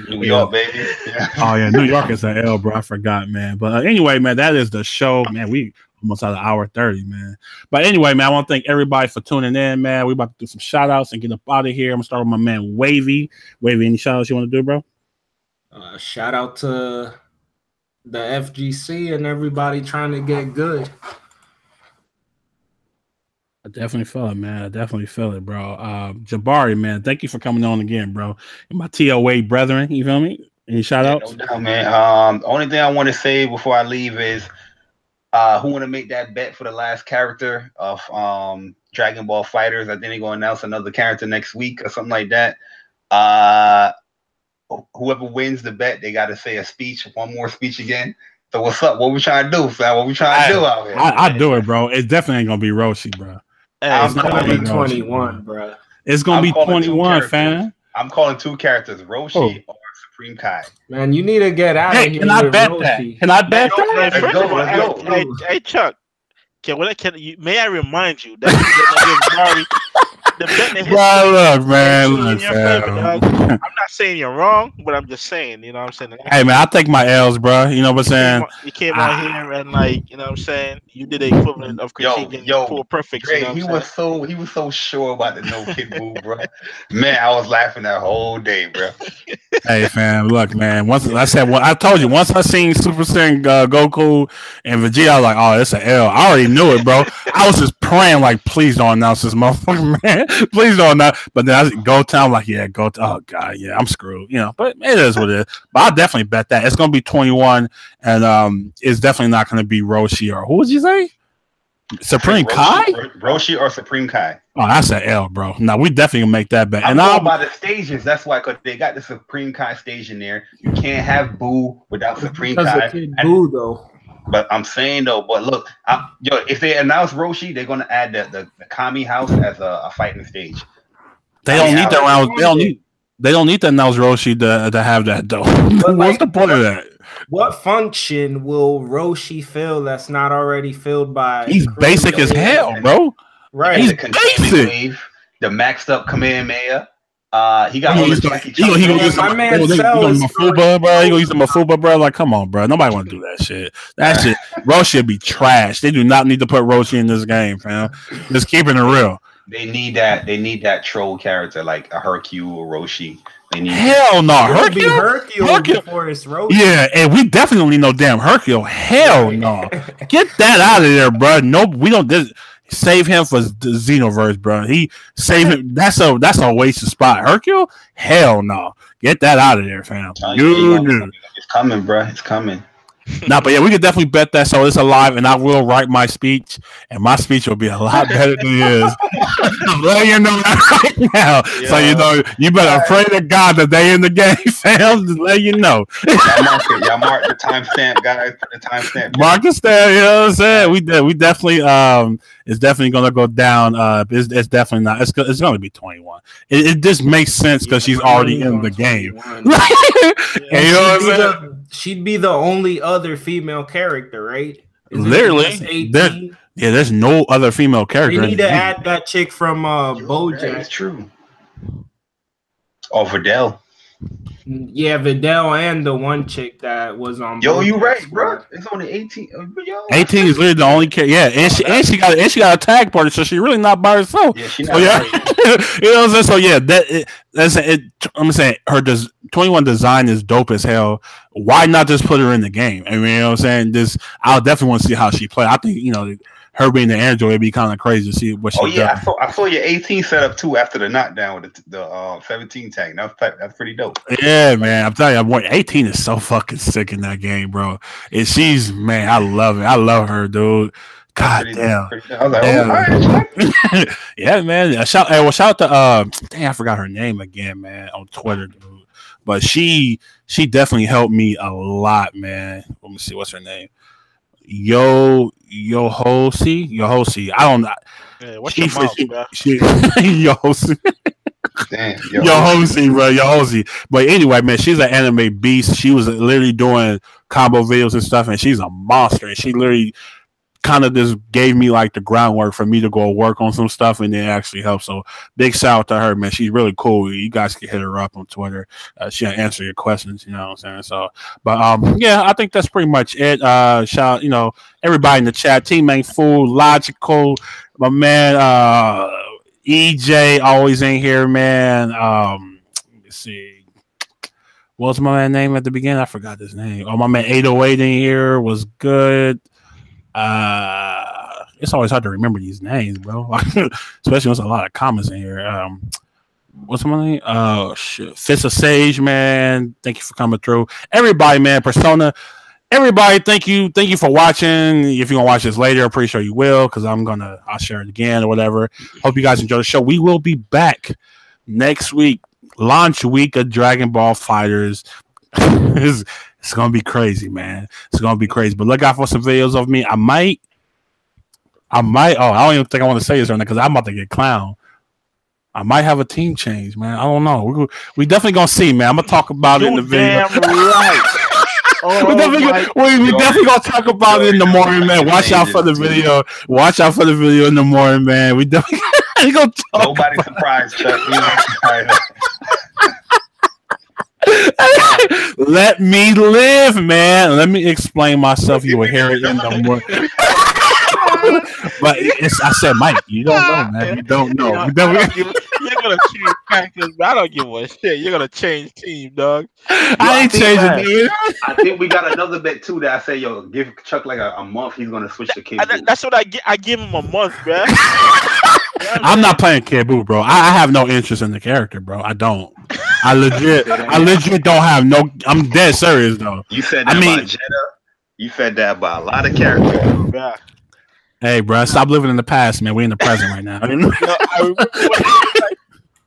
New York, baby. Yeah. Oh yeah, New York is an L, bro. I forgot, man. But anyway, man, that is the show, man. We almost out of hour 30, man. But anyway, man, I want to thank everybody for tuning in, man. We about to do some shout outs and get up out of here. I'm gonna start with my man Wavy. Wavy, any shout outs you want to do, bro? Shout out to the FGC and everybody trying to get good. I definitely feel it, man. I definitely feel it, bro. Jabari, man, thank you for coming on again, bro. And my TOA brethren, you feel me? Any shout outs? No doubt, man. The only thing I want to say before I leave is who want to make that bet for the last character of Dragon Ball Fighters. I think they're going to announce another character next week or something like that. Whoever wins the bet, they got to say one more speech again. So what's up? What we trying to do, fam? What we trying to do out here? I do it, bro. It definitely ain't going to be Roshi, bro. It's going to be 21, bro. It's going to be 21, fam. I'm calling 2 characters, Roshi or Supreme Kai. Man, you need to get out of here. Can I bet that? Can I bet that? Let's go. Hey, Chuck. May I remind you that the bet in look, man. Look, I'm not saying you're wrong, but I'm just saying, you know what I'm saying? Hey, man, I take my L's, bro. You know what I'm saying? You came on here and, like, you know what I'm saying? You did the equivalent of critiquing Poor Perfect. Dre, you know he was so sure about the no kid move, bro. Man, I was laughing that whole day, bro. Hey, fam, look, man. Once I told you, once I seen Super Saiyan Goku and Vegeta, I was like, oh, it's an L. I already knew it, bro. I was just praying, like, please don't announce this motherfucker, man. Please don't announce. But then I go to, I'm like, yeah, go to. Oh god, yeah, I'm screwed, you know. But it is what it is. But I'll definitely bet that it's gonna be 21, and it's definitely not gonna be Roshi or who would you say? Supreme Kai? Roshi or Supreme Kai? Oh, that's an L, bro. No, we definitely gonna make that bet. And all by the stages. That's why, because they got the Supreme Kai stage in there. You can't have Boo without Supreme Kai. Boo though. But I'm saying though, but look, if they announce Roshi, they're gonna add the Kami house as a fighting stage. They don't need that round. They don't need to announce Roshi to have that though. What's the point of that? What function will Roshi fill that's not already filled by? He's basic as hell, bro. Right. He's basic. The maxed up Kamehameha. He got all the Jackie Chan. He gonna use some Mafuba, bro. He gonna use some Mafuba, bro. Like, come on, bro. Nobody want to do that shit. That shit. Roshi would be trash. They do not need to put Roshi in this game, fam. Just keeping it real. They need that. They need that troll character like a Hercule or Roshi. They need hell no, Hercule before it's Roshi. Yeah, and we definitely need no damn Hercule. Hell no. Get that out of there, bro. No, we don't. Save him for the Xenoverse, bro. He save him. That's a waste of spot. Hercule? Hell no. Get that out of there, fam. It's coming, bro. It's coming. Nah, but yeah, we could definitely bet that. So it's alive, and I will write my speech, and my speech will be a lot better than his. I'm letting you know that right now. Yeah. So you know, you better pray to God that they in the game, fam. Just let you know. Y'all mark the timestamp, guys. The timestamp. Mark the stamp. You know what I'm saying? We definitely it's definitely gonna go down. It's definitely not. It's gonna be 21. It just makes sense because she's already in the game. And you know what I'm saying? She'd be the only other female character, right? Literally, there's no other female character. They need to add that chick from BoJack. That's true. Oh, Videl. Yeah, Videl and the one chick that was on. Yo, you right, bro. It's only 18. 18 is literally the only character. Yeah, and she got a tag partner, so she's really not by herself. Yeah, she's not. You know what I'm saying? So yeah, that's it. I'm saying her 21 design is dope as hell. Why not just put her in the game? I mean, you know what I'm saying? I'll definitely want to see how she play. I think, you know, her being the android would be kind of crazy to see what she does. I saw your 18 setup too after the knockdown with the 17 tag. That's pretty dope. Yeah, man. I'm telling you, boy, 18 is so fucking sick in that game, bro. And she's, man, I love it. I love her, dude. God damn. I was like, oh, yeah, man. Shout out to dang, I forgot her name again, man, on Twitter, dude. But she definitely helped me a lot, man. Let me see, what's her name? Yohosi. I don't know. Yeah, what's your mouth, bro? Yohosi. Damn, Yohosi, bro. Yohosi. But anyway, man, she's an anime beast. She was literally doing combo videos and stuff, and she's a monster. And she literally kind of just gave me like the groundwork for me to go work on some stuff, and it actually helped. So big shout out to her, man. She's really cool. You guys can hit her up on Twitter. She'll answer your questions, you know what I'm saying? So, but yeah, I think that's pretty much it. Shout, you know, everybody in the chat, Team Main Food, Logical, my man, EJ always in here, man. Let's see. What's my man's name at the beginning? I forgot his name. Oh, my man 808 in here was good. It's always hard to remember these names, bro. Especially when there's a lot of comments in here. What's my name? Oh shit, Fist of Sage, man. Thank you for coming through. Everybody, man. Persona. Everybody, thank you for watching. If you're gonna watch this later, I'm pretty sure you will, because I'll share it again or whatever. Hope you guys enjoy the show. We will be back next week, launch week of Dragon Ball Fighters. It's gonna be crazy, man. It's gonna be crazy. But look out for some videos of me. I might. Oh, I don't even think I want to say this right now because I'm about to get clowned. I might have a team change, man. I don't know. We definitely gonna see, man. I'm gonna talk about it in the video. Damn right. We definitely gonna talk about it in the morning, man. Watch out for the video. Watch out for the video in the morning, man. We definitely. Nobody's surprised, Chuck. Let me live, man. Let me explain myself. You will hear it in the morning. But I said, Mike, you don't know, man. You don't know. You're gonna change practice, but I don't give a shit. You're gonna change team, dog. I ain't changing, dude. I think we got another bet too that I say, yo, give Chuck like a month. He's gonna switch to Kid Buu. That's what I get. I give him a month, bro. I'm not playing Kid Buu, bro. I have no interest in the character, bro. I don't. I legit don't have no. I'm dead serious though. You said that about Jeddah. You said that about a lot of characters. Yeah. Hey, bro, stop living in the past, man. We in the present right now.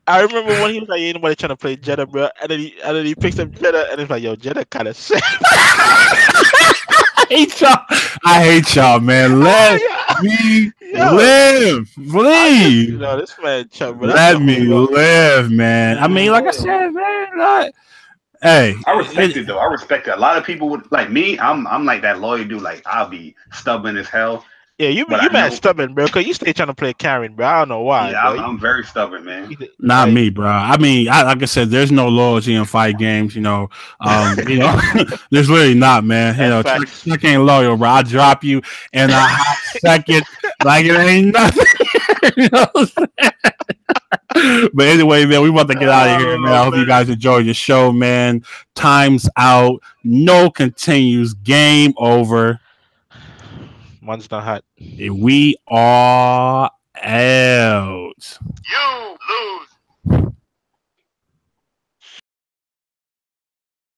I remember when he was like, ain't nobody trying to play Jeddah, bro. And then he picks up Jeddah, and it's like, yo, Jeddah kind of sick. I hate y'all, man. Let me live, please. This man, Chuck, bro. Let me live, man. I mean, like I said, man. Hey, I respect it though. I respect it. A lot of people would like me. I'm like that loyal dude. Like I'll be stubborn as hell. Yeah, you been stubborn, bro. Cause you stay trying to play Karen, bro. I don't know why. Yeah, I'm very stubborn, man. Not me, bro. I mean, like I said, there's no loyalty in fight games. There's literally not, man. Chuck ain't loyal, bro. I drop you in a hot second, like it ain't nothing. But anyway, man, we about to get out of here, man. I hope you guys enjoyed the show, man. Time's out. No continues. Game over. Monster Hut. We are out. You lose.